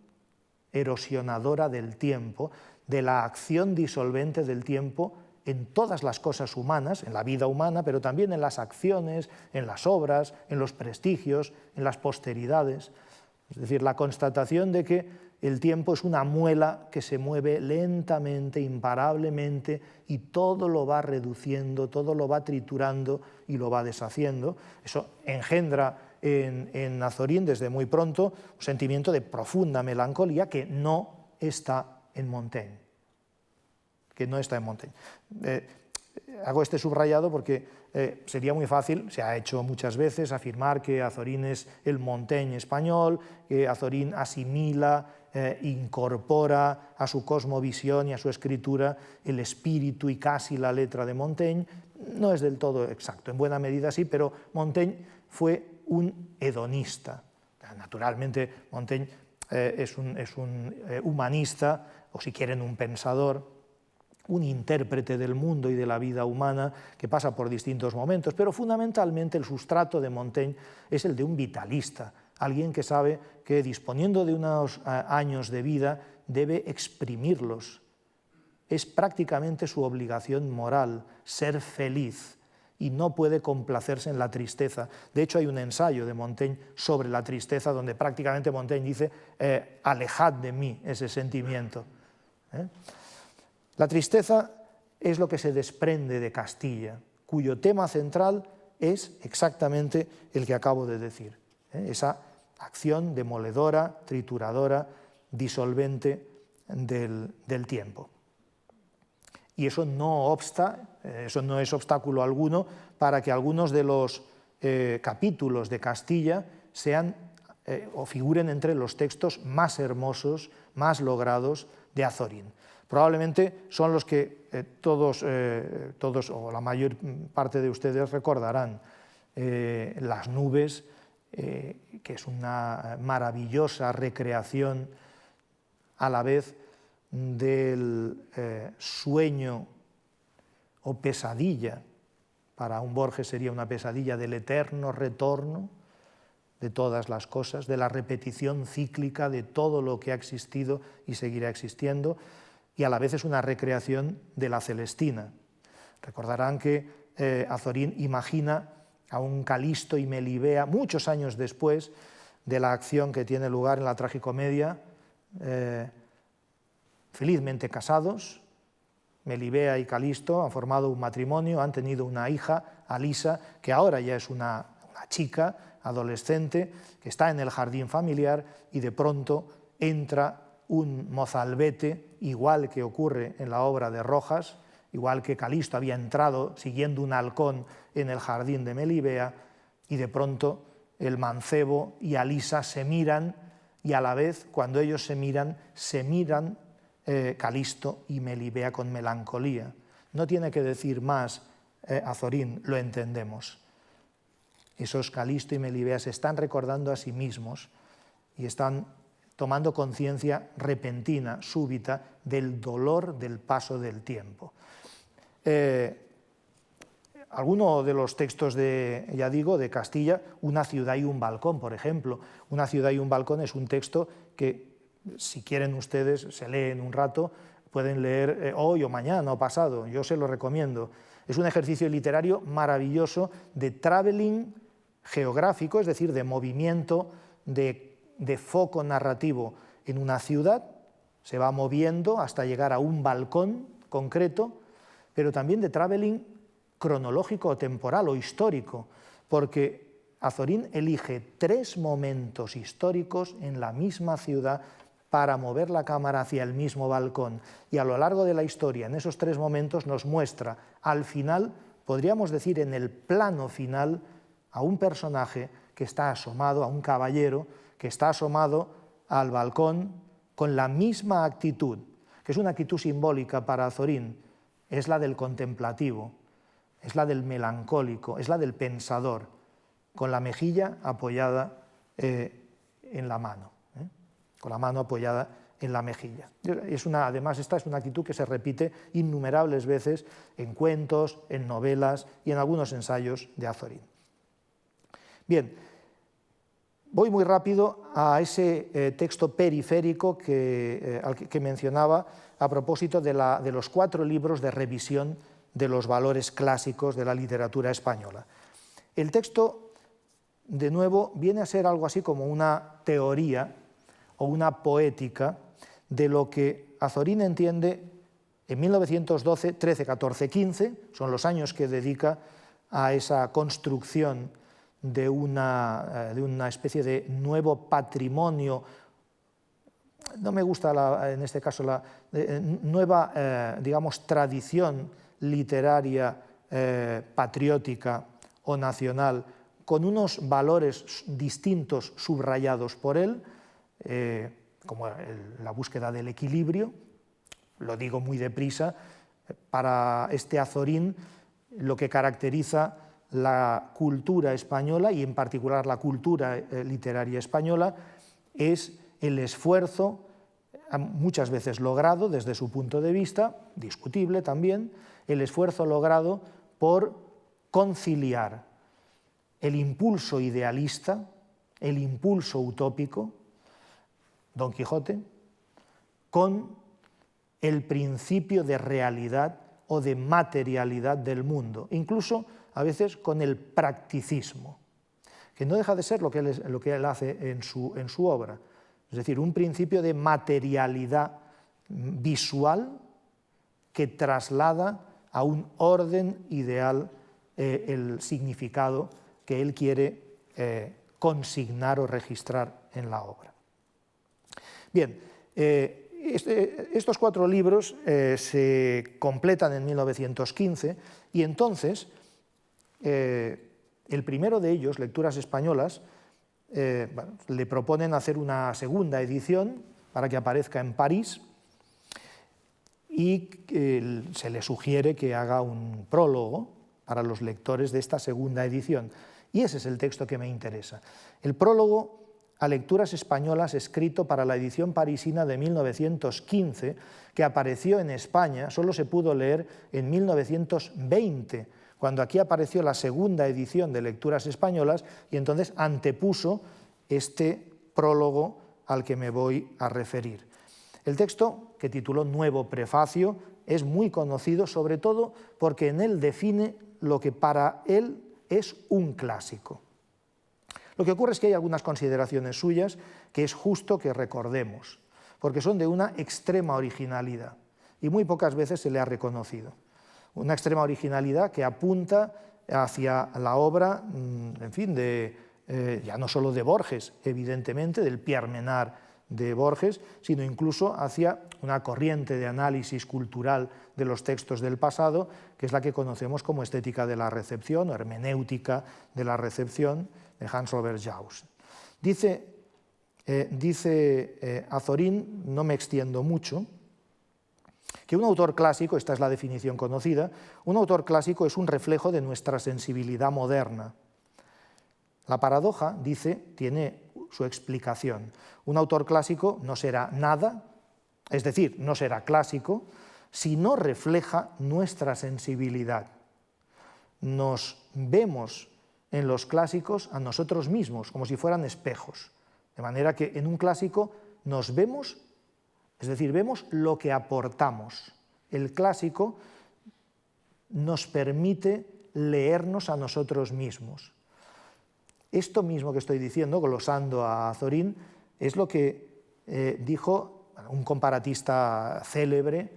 erosionadora del tiempo, de la acción disolvente del tiempo en todas las cosas humanas, en la vida humana, pero también en las acciones, en las obras, en los prestigios, en las posteridades. Es decir, la constatación de que el tiempo es una muela que se mueve lentamente, imparablemente, y todo lo va reduciendo, todo lo va triturando y lo va deshaciendo. Eso engendra en Azorín desde muy pronto un sentimiento de profunda melancolía que no está en Montaigne. Hago este subrayado porque sería muy fácil, se ha hecho muchas veces, afirmar que Azorín es el Montaigne español, que Azorín asimila, incorpora a su cosmovisión y a su escritura el espíritu y casi la letra de Montaigne. No es del todo exacto, en buena medida sí, pero Montaigne fue un hedonista. Naturalmente, Montaigne es un humanista, o si quieren un pensador, un intérprete del mundo y de la vida humana que pasa por distintos momentos, pero fundamentalmente el sustrato de Montaigne es el de un vitalista, alguien que sabe que disponiendo de unos años de vida debe exprimirlos. Es prácticamente su obligación moral ser feliz y no puede complacerse en la tristeza. De hecho, hay un ensayo de Montaigne sobre la tristeza donde prácticamente Montaigne dice alejad de mí ese sentimiento. La tristeza es lo que se desprende de Castilla, cuyo tema central es exactamente el que acabo de decir, esa acción demoledora, trituradora, disolvente del tiempo. Y eso no es obstáculo alguno para que algunos de los capítulos de Castilla sean o figuren entre los textos más hermosos, más logrados de Azorín. Probablemente son los que todos o la mayor parte de ustedes recordarán. Las nubes, que es una maravillosa recreación a la vez del sueño o pesadilla, para un Borges sería una pesadilla del eterno retorno de todas las cosas, de la repetición cíclica de todo lo que ha existido y seguirá existiendo, y a la vez es una recreación de la Celestina. Recordarán que Azorín imagina a un Calisto y Melibea muchos años después de la acción que tiene lugar en la tragicomedia, felizmente casados. Melibea y Calisto han formado un matrimonio, han tenido una hija, a Lisa, que ahora ya es una chica adolescente, que está en el jardín familiar y de pronto entra un mozalbete, igual que ocurre en la obra de Rojas, igual que Calisto había entrado siguiendo un halcón en el jardín de Melibea, y de pronto el mancebo y Alisa se miran, y a la vez, cuando ellos se miran Calisto y Melibea con melancolía. No tiene que decir más Azorín, lo entendemos. Esos Calisto y Melibea se están recordando a sí mismos y están tomando conciencia repentina, súbita, del dolor del paso del tiempo. Alguno de los textos de, ya digo, de Castilla, Una ciudad y un balcón, por ejemplo. Una ciudad y un balcón es un texto que, si quieren ustedes, se lee en un rato, pueden leer hoy o mañana o pasado, yo se lo recomiendo. Es un ejercicio literario maravilloso de traveling geográfico, es decir, de movimiento, de foco narrativo en una ciudad, se va moviendo hasta llegar a un balcón concreto, pero también de traveling cronológico o temporal o histórico, porque Azorín elige 3 momentos históricos en la misma ciudad para mover la cámara hacia el mismo balcón, y a lo largo de la historia, en esos 3 momentos, nos muestra al final, podríamos decir en el plano final, a un personaje que está asomado, a un caballero que está asomado al balcón con la misma actitud, que es una actitud simbólica para Azorín, es la del contemplativo, es la del melancólico, es la del pensador, con la mejilla apoyada en la mano, con la mano apoyada en la mejilla. Además, esta es una actitud que se repite innumerables veces en cuentos, en novelas y en algunos ensayos de Azorín. Bien, voy muy rápido a ese texto periférico que mencionaba a propósito de los 4 libros de revisión de los valores clásicos de la literatura española. El texto, de nuevo, viene a ser algo así como una teoría o una poética de lo que Azorín entiende en 1912, 13, 14, 15, son los años que dedica a esa construcción de una especie de nuevo patrimonio, no me gusta en este caso la nueva, digamos, tradición literaria patriótica o nacional, con unos valores distintos subrayados por él, como la búsqueda del equilibrio. Lo digo muy deprisa, para este Azorín lo que caracteriza la cultura española, y en particular la cultura literaria española, es el esfuerzo, muchas veces logrado desde su punto de vista, discutible también, el esfuerzo logrado por conciliar el impulso idealista, el impulso utópico, Don Quijote, con el principio de realidad o de materialidad del mundo, incluso a veces con el practicismo, que no deja de ser lo que él hace en su obra, es decir, un principio de materialidad visual que traslada a un orden ideal el significado que él quiere consignar o registrar en la obra. Bien, estos 4 libros se completan en 1915 y entonces el primero de ellos, Lecturas Españolas, le proponen hacer una segunda edición para que aparezca en París y se le sugiere que haga un prólogo para los lectores de esta segunda edición. Y ese es el texto que me interesa. El prólogo a Lecturas Españolas, escrito para la edición parisina de 1915, que apareció en España, solo se pudo leer en 1920, cuando aquí apareció la segunda edición de Lecturas Españolas, y entonces antepuso este prólogo al que me voy a referir. El texto, que tituló Nuevo Prefacio, es muy conocido, sobre todo porque en él define lo que para él es un clásico. Lo que ocurre es que hay algunas consideraciones suyas que es justo que recordemos, porque son de una extrema originalidad y muy pocas veces se le ha reconocido. Una extrema originalidad que apunta hacia la obra, en fin, ya no solo de Borges, evidentemente, del Pierre Menard de Borges, sino incluso hacia una corriente de análisis cultural de los textos del pasado, que es la que conocemos como estética de la recepción o hermenéutica de la recepción de Hans Robert Jauss. Dice Azorín, no me extiendo mucho, que un autor clásico, esta es la definición conocida, un autor clásico es un reflejo de nuestra sensibilidad moderna. La paradoja, dice, tiene su explicación. Un autor clásico no será nada, es decir, no será clásico, si no refleja nuestra sensibilidad. Nos vemos en los clásicos a nosotros mismos, como si fueran espejos. De manera que en un clásico nos vemos, es decir, vemos lo que aportamos. El clásico nos permite leernos a nosotros mismos. Esto mismo que estoy diciendo, glosando a Azorín, es lo que dijo un comparatista célebre,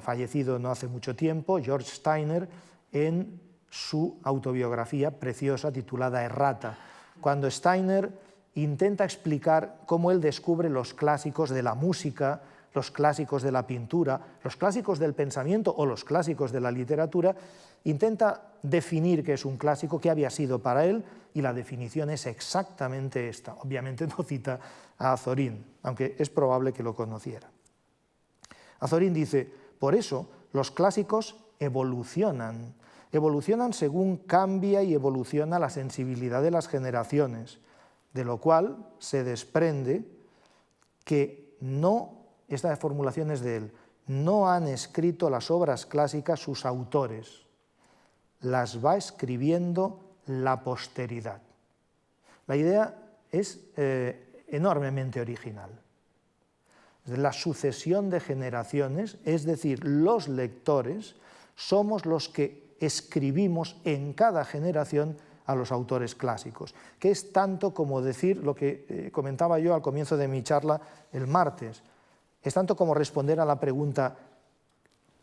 fallecido no hace mucho tiempo, George Steiner, en su autobiografía preciosa titulada Errata, cuando Steiner intenta explicar cómo él descubre los clásicos de la música, los clásicos de la pintura, los clásicos del pensamiento o los clásicos de la literatura, intenta definir qué es un clásico, qué había sido para él, y la definición es exactamente esta. Obviamente no cita a Azorín, aunque es probable que lo conociera. Azorín dice, por eso los clásicos evolucionan según cambia y evoluciona la sensibilidad de las generaciones, de lo cual se desprende que esta formulación es de él, no han escrito las obras clásicas sus autores, las va escribiendo la posteridad. La idea es enormemente original. La sucesión de generaciones, es decir, los lectores, somos los que escribimos en cada generación a los autores clásicos, que es tanto como decir lo que comentaba yo al comienzo de mi charla el martes, es tanto como responder a la pregunta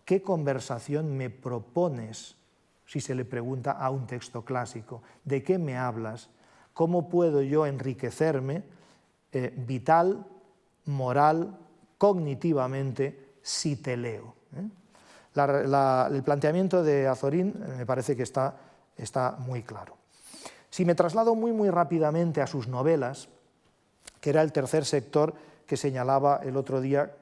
¿qué conversación me propones? Si se le pregunta a un texto clásico, ¿de qué me hablas? ¿Cómo puedo yo enriquecerme vital, moral, cognitivamente si te leo? El planteamiento de Azorín me parece que está muy claro. Si me traslado muy rápidamente a sus novelas, que era el tercer sector que señalaba el otro día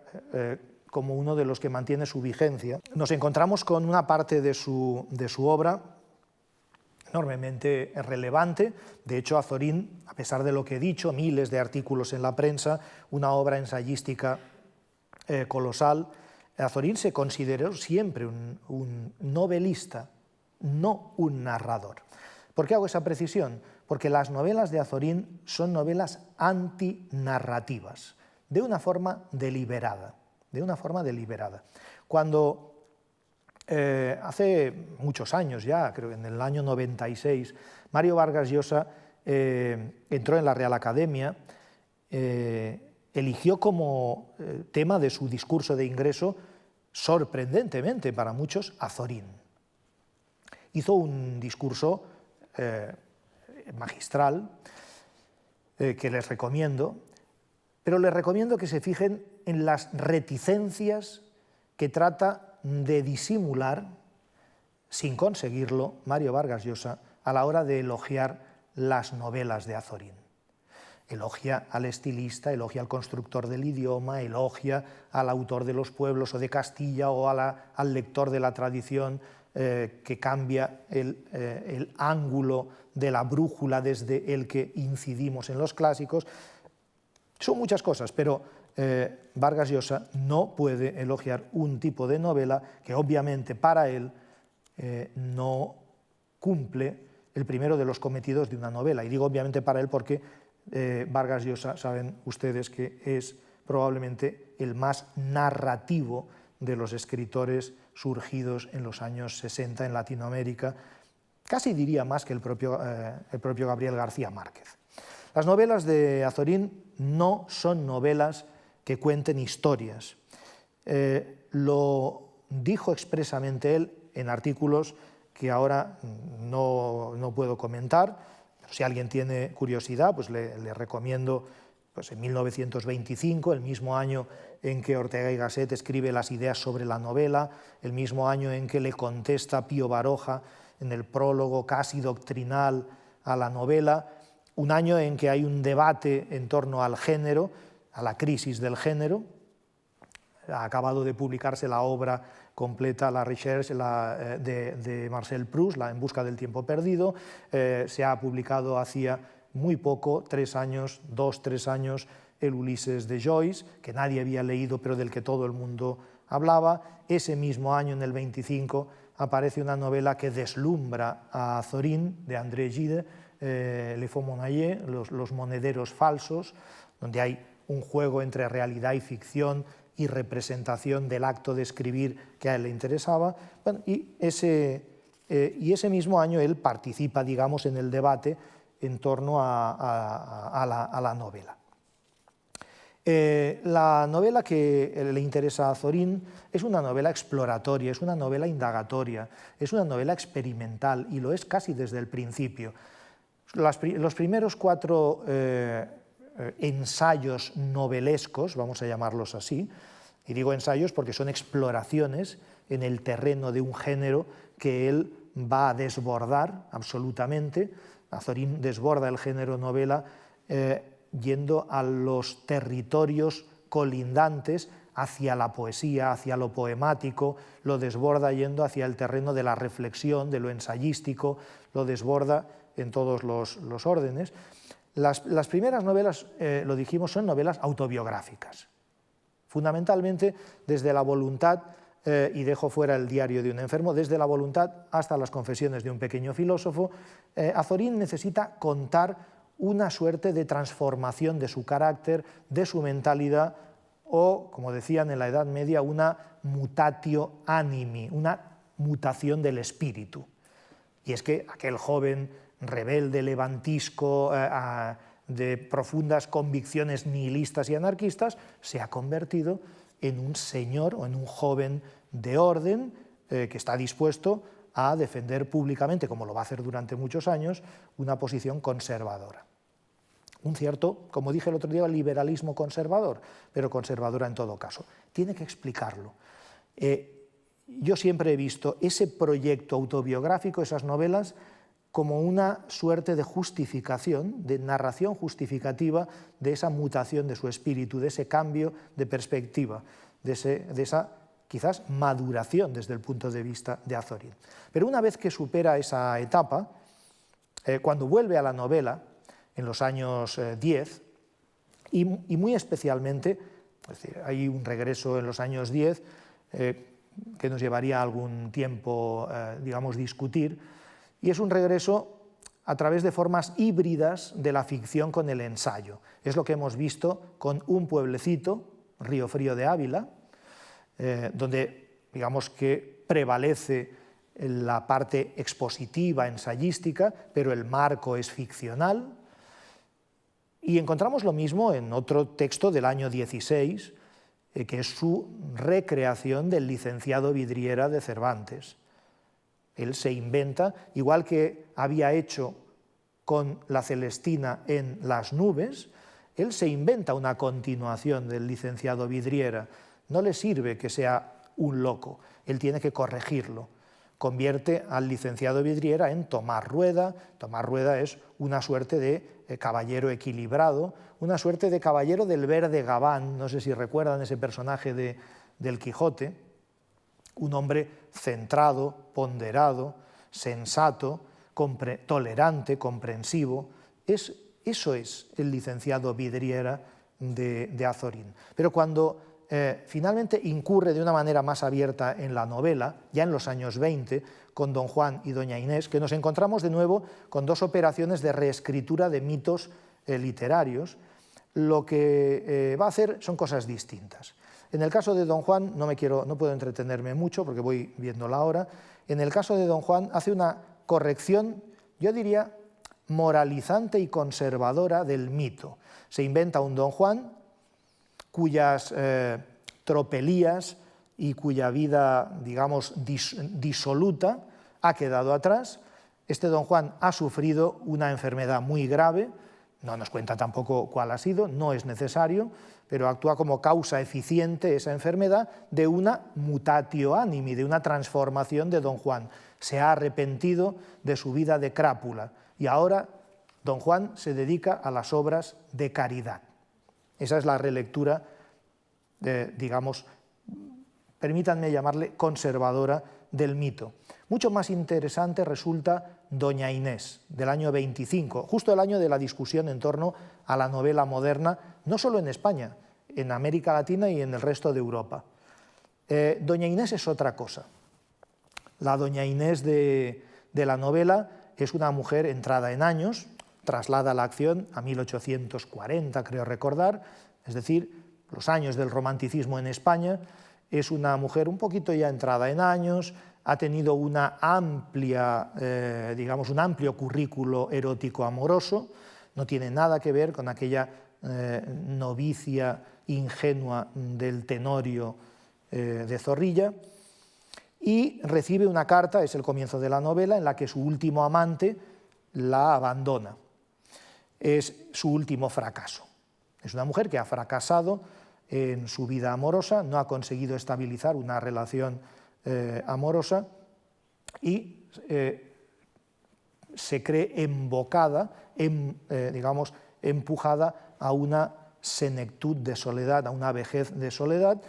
como uno de los que mantiene su vigencia, nos encontramos con una parte de su obra enormemente relevante. De hecho, Azorín, a pesar de lo que he dicho, miles de artículos en la prensa, una obra ensayística colosal, Azorín se consideró siempre un novelista, no un narrador. ¿Por qué hago esa precisión? Porque las novelas de Azorín son novelas antinarrativas, de una forma deliberada. Cuando hace muchos años ya, creo que en el año 96, Mario Vargas Llosa entró en la Real Academia, eligió como tema de su discurso de ingreso, sorprendentemente para muchos, Azorín. Hizo un discurso magistral que les recomiendo, pero les recomiendo que se fijen en las reticencias que trata de disimular, sin conseguirlo, Mario Vargas Llosa a la hora de elogiar las novelas de Azorín. Elogia al estilista, elogia al constructor del idioma, elogia al autor de Los pueblos o de Castilla o al lector de la tradición que cambia el ángulo de la brújula desde el que incidimos en los clásicos. Son muchas cosas, pero Vargas Llosa no puede elogiar un tipo de novela que obviamente para él no cumple el primero de los cometidos de una novela. Y digo obviamente para él porque Vargas Llosa, saben ustedes que es probablemente el más narrativo de los escritores surgidos en los años 60 en Latinoamérica, casi diría más que el propio Gabriel García Márquez. Las novelas de Azorín no son novelas que cuenten historias. Lo dijo expresamente él en artículos que ahora no puedo comentar, pero si alguien tiene curiosidad, pues le recomiendo, pues en 1925, el mismo año en que Ortega y Gasset escribe las ideas sobre la novela, el mismo año en que le contesta Pío Baroja en el prólogo casi doctrinal a la novela, un año en que hay un debate en torno al género, a la crisis del género. Ha acabado de publicarse la obra completa, La Recherche, de Marcel Proust, la En busca del tiempo perdido. Se ha publicado hacía muy poco, 3 años, 2-3 años, el Ulises de Joyce, que nadie había leído pero del que todo el mundo hablaba. Ese mismo año, en el 25, aparece una novela que deslumbra a Zorin, de André Gide, Les Faux Monnayers, los monederos falsos, donde hay un juego entre realidad y ficción y representación del acto de escribir que a él le interesaba. Bueno, y ese mismo año él participa, digamos, en el debate en torno a la novela. La novela que le interesa a Zorin es una novela exploratoria, es una novela indagatoria, es una novela experimental, y lo es casi desde el principio. Los primeros 4 ensayos novelescos, vamos a llamarlos así, y digo ensayos porque son exploraciones en el terreno de un género que él va a desbordar absolutamente. Zorin desborda el género novela yendo a los territorios colindantes hacia la poesía, hacia lo poemático, lo desborda yendo hacia el terreno de la reflexión, de lo ensayístico, lo desborda en todos los órdenes. Las primeras novelas, lo dijimos, son novelas autobiográficas, fundamentalmente desde la voluntad, y dejo fuera el diario de un enfermo, desde la voluntad hasta las confesiones de un pequeño filósofo. Azorín necesita contar una suerte de transformación de su carácter, de su mentalidad, o, como decían en la Edad Media, una mutatio animi, una mutación del espíritu. Y es que aquel joven rebelde, levantisco, de profundas convicciones nihilistas y anarquistas, se ha convertido en un señor o en un joven de orden que está dispuesto a defender públicamente, como lo va a hacer durante muchos años, una posición conservadora. Un cierto, como dije el otro día, liberalismo conservador, pero conservadora en todo caso. Tiene que explicarlo. Yo siempre he visto ese proyecto autobiográfico, esas novelas, como una suerte de justificación, de narración justificativa de esa mutación de su espíritu, de ese cambio de perspectiva, de esa quizás maduración desde el punto de vista de Azorín. Pero una vez que supera esa etapa, cuando vuelve a la novela, en los años 10, y muy especialmente, es decir, hay un regreso en los años 10 que nos llevaría algún tiempo, digamos, discutir, y es un regreso a través de formas híbridas de la ficción con el ensayo. Es lo que hemos visto con Un pueblecito, Río Frío de Ávila, donde, digamos, que prevalece la parte expositiva, ensayística, pero el marco es ficcional. Y encontramos lo mismo en otro texto del año 16, que es su recreación del licenciado Vidriera de Cervantes. Él se inventa, igual que había hecho con la Celestina en Las nubes, él se inventa una continuación del licenciado Vidriera. No le sirve que sea un loco, él tiene que corregirlo. Convierte al licenciado Vidriera en Tomás Rueda. Tomás Rueda es una suerte de caballero equilibrado, una suerte de caballero del verde gabán, no sé si recuerdan ese personaje del Quijote, un hombre centrado, ponderado, sensato, tolerante, comprensivo. Eso es el licenciado Vidriera de Azorín. Pero cuando finalmente incurre de una manera más abierta en la novela, ya en los años 20, con Don Juan y Doña Inés, que nos encontramos de nuevo con 2 operaciones de reescritura de mitos literarios, lo que va a hacer son cosas distintas. En el caso de Don Juan, no puedo entretenerme mucho porque voy viendo la hora. En el caso de Don Juan hace una corrección, yo diría, moralizante y conservadora del mito. Se inventa un Don Juan cuyas tropelías y cuya vida, digamos, disoluta ha quedado atrás. Este don Juan ha sufrido una enfermedad muy grave, no nos cuenta tampoco cuál ha sido, no es necesario, pero actúa como causa eficiente esa enfermedad de una mutatio animi, de una transformación de don Juan. Se ha arrepentido de su vida de crápula y ahora don Juan se dedica a las obras de caridad. Esa es la relectura, digamos, permítanme llamarle conservadora del mito. Mucho más interesante resulta Doña Inés, del año 25, justo el año de la discusión en torno a la novela moderna, no solo en España, en América Latina y en el resto de Europa. Doña Inés es otra cosa. La Doña Inés de la novela es una mujer entrada en años, traslada la acción a 1840, creo recordar, es decir, los años del romanticismo en España. Es una mujer un poquito ya entrada en años, ha tenido una amplia, digamos, un amplio currículo erótico amoroso, no tiene nada que ver con aquella novicia ingenua del Tenorio de Zorrilla, y recibe una carta, es el comienzo de la novela, en la que su último amante la abandona. Es su último fracaso. Es una mujer que ha fracasado en su vida amorosa, no ha conseguido estabilizar una relación amorosa y se cree embocada, digamos, empujada a una senectud de soledad, a una vejez de soledad.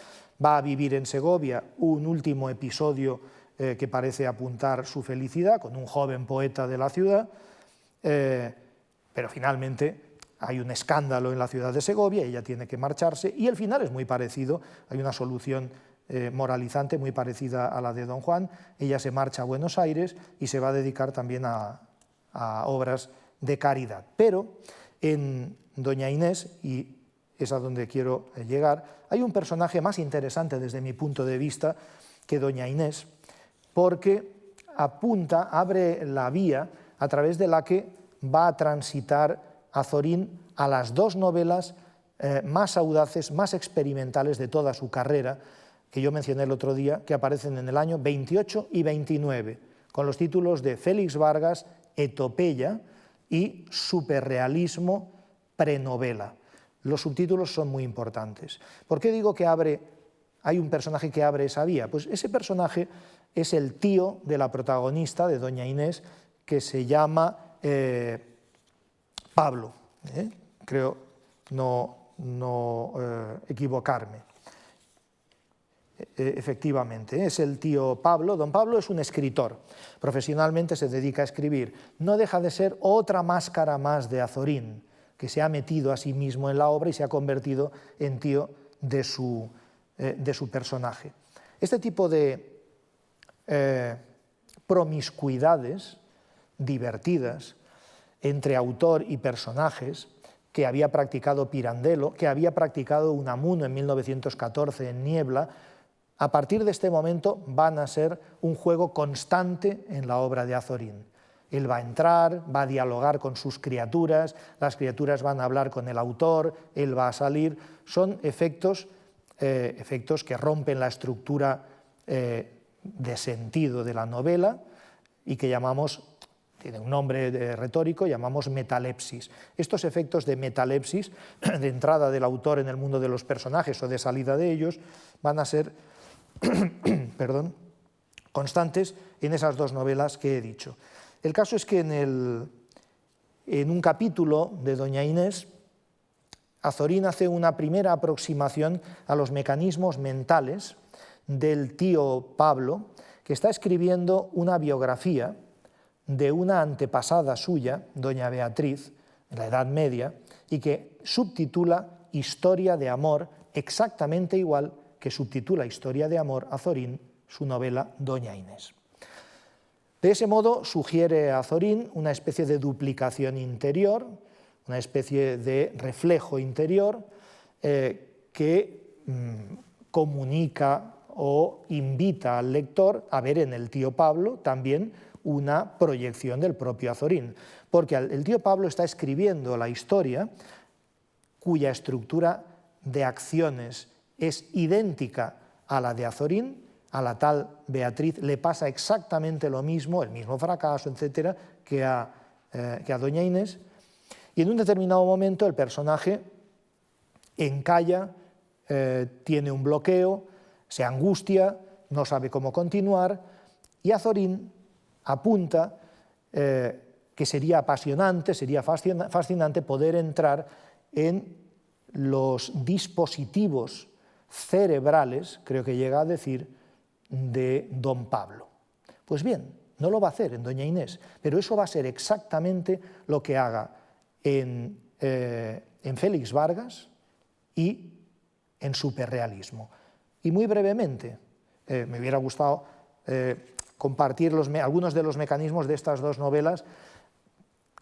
Va a vivir en Segovia un último episodio que parece apuntar su felicidad, con un joven poeta de la ciudad, pero finalmente hay un escándalo en la ciudad de Segovia, ella tiene que marcharse, y el final es muy parecido, hay una solución moralizante muy parecida a la de don Juan. Ella se marcha a Buenos Aires y se va a dedicar también a obras de caridad. Pero en Doña Inés, y es a donde quiero llegar, hay un personaje más interesante desde mi punto de vista que Doña Inés, porque apunta, abre la vía a través de la que va a transitar Azorín a las dos novelas más audaces, más experimentales de toda su carrera, que yo mencioné el otro día, que aparecen en el año 28 y 29, con los títulos de Félix Vargas, Etopeya y Superrealismo prenovela. Los subtítulos son muy importantes. ¿Por qué digo que hay un personaje que abre esa vía? Pues ese personaje es el tío de la protagonista, de Doña Inés, que se llama Pablo. Creo no equivocarme. Efectivamente, es el tío Pablo. Don Pablo es un escritor, profesionalmente se dedica a escribir. No deja de ser otra máscara más de Azorín, que se ha metido a sí mismo en la obra y se ha convertido en tío de su personaje. Este tipo de promiscuidades divertidas entre autor y personajes, que había practicado Pirandello, que había practicado Unamuno en 1914 en Niebla, a partir de este momento van a ser un juego constante en la obra de Azorín. Él va a entrar, va a dialogar con sus criaturas, las criaturas van a hablar con el autor, él va a salir. Son efectos que rompen la estructura de sentido de la novela y que llamamos, tiene un nombre retórico, llamamos metalepsis. Estos efectos de metalepsis, de entrada del autor en el mundo de los personajes o de salida de ellos, van a ser constantes en esas dos novelas que he dicho. El caso es que en un capítulo de Doña Inés, Azorín hace una primera aproximación a los mecanismos mentales del tío Pablo, que está escribiendo una biografía de una antepasada suya, doña Beatriz, en la Edad Media, y que subtitula Historia de amor, exactamente igual que subtitula Historia de amor Azorín su novela Doña Inés. De ese modo sugiere a Azorín una especie de duplicación interior, una especie de reflejo interior que comunica o invita al lector a ver en el tío Pablo también una proyección del propio Azorín, porque el tío Pablo está escribiendo la historia cuya estructura de acciones es idéntica a la de Azorín, a la tal Beatriz le pasa exactamente lo mismo, el mismo fracaso, etcétera, que a doña Inés, y en un determinado momento el personaje encalla, tiene un bloqueo, se angustia, no sabe cómo continuar, y Azorín apunta que sería apasionante, sería fascinante poder entrar en los dispositivos cerebrales, creo que llega a decir, de don Pablo. Pues bien, no lo va a hacer en doña Inés, pero eso va a ser exactamente lo que haga en Félix Vargas y en Superrealismo. Y muy brevemente, me hubiera gustado compartir algunos de los mecanismos de estas dos novelas,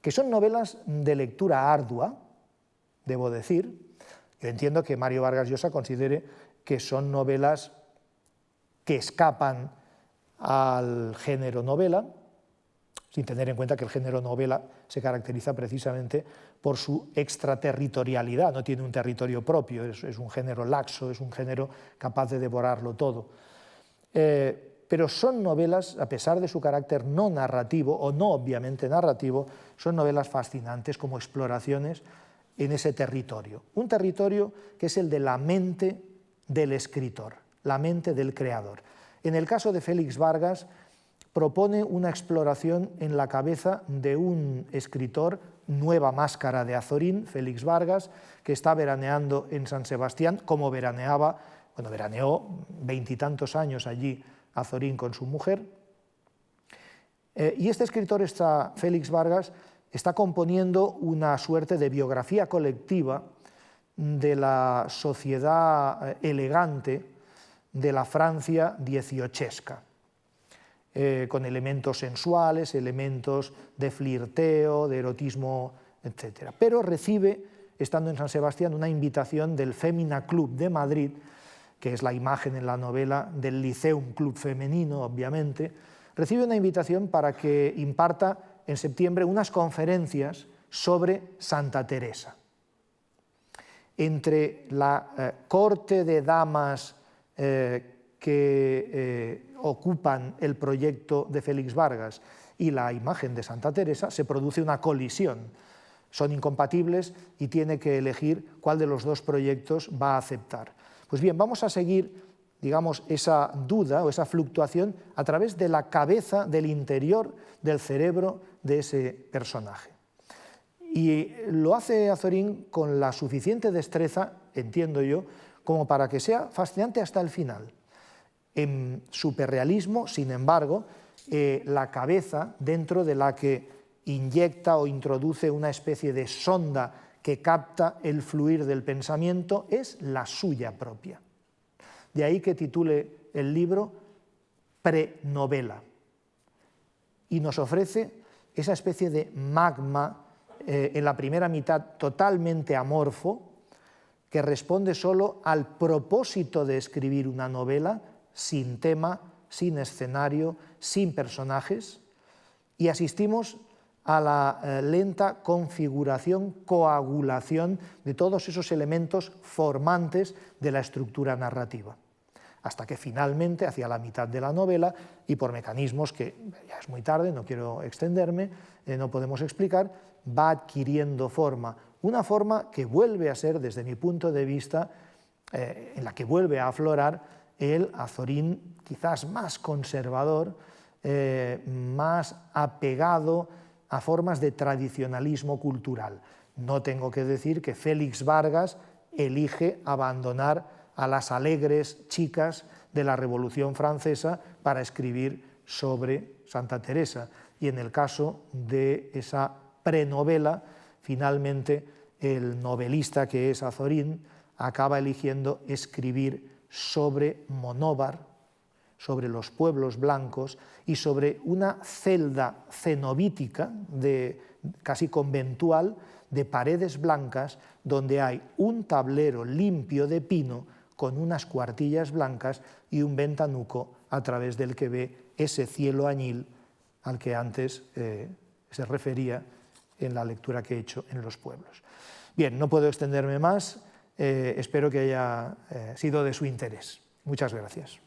que son novelas de lectura ardua, debo decir. Yo entiendo que Mario Vargas Llosa considere que son novelas que escapan al género novela, sin tener en cuenta que el género novela se caracteriza precisamente por su extraterritorialidad, no tiene un territorio propio, es un género laxo, es un género capaz de devorarlo todo. Pero son novelas, a pesar de su carácter no narrativo, o no obviamente narrativo, son novelas fascinantes como exploraciones en ese territorio. Un territorio que es el de la mente del escritor, la mente del creador. En el caso de Félix Vargas, propone una exploración en la cabeza de un escritor, nueva máscara de Azorín, Félix Vargas, que está veraneando en San Sebastián, como veraneaba, bueno, veraneó 20 y tantos años allí Azorín con su mujer. Y este escritor, Félix Vargas, está componiendo una suerte de biografía colectiva de la sociedad elegante de la Francia dieciochesca, con elementos sensuales, elementos de flirteo, de erotismo, etc. Pero recibe, estando en San Sebastián, una invitación del Femina Club de Madrid, que es la imagen en la novela del Liceum Club femenino, obviamente, recibe una invitación para que imparta en septiembre unas conferencias sobre Santa Teresa. Entre la corte de damas que ocupan el proyecto de Félix Vargas y la imagen de Santa Teresa se produce una colisión. Son incompatibles y tiene que elegir cuál de los dos proyectos va a aceptar. Pues bien, vamos a seguir, digamos, esa duda o esa fluctuación a través de la cabeza, del interior del cerebro de ese personaje. Y lo hace Azorín con la suficiente destreza, entiendo yo, como para que sea fascinante hasta el final. En Superrealismo, sin embargo, la cabeza dentro de la que inyecta o introduce una especie de sonda que capta el fluir del pensamiento es la suya propia. De ahí que titule el libro Prenovela. Y nos ofrece esa especie de magma en la primera mitad totalmente amorfo, que responde solo al propósito de escribir una novela sin tema, sin escenario, sin personajes, y asistimos a la lenta configuración, coagulación de todos esos elementos formantes de la estructura narrativa, hasta que finalmente, hacia la mitad de la novela, y por mecanismos que ya es muy tarde, no quiero extenderme, no podemos explicar, va adquiriendo forma, una forma que vuelve a ser, desde mi punto de vista, en la que vuelve a aflorar el Azorín quizás más conservador, más apegado a formas de tradicionalismo cultural. No tengo que decir que Félix Vargas elige abandonar a las alegres chicas de la Revolución Francesa para escribir sobre Santa Teresa. Y en el caso de esa prenovela, finalmente el novelista que es Azorín acaba eligiendo escribir sobre Monóvar, sobre los pueblos blancos y sobre una celda cenobítica, casi conventual, de paredes blancas, donde hay un tablero limpio de pino con unas cuartillas blancas y un ventanuco a través del que ve ese cielo añil al que antes se refería en la lectura que he hecho en los pueblos. Bien, no puedo extenderme más, espero que haya sido de su interés. Muchas gracias.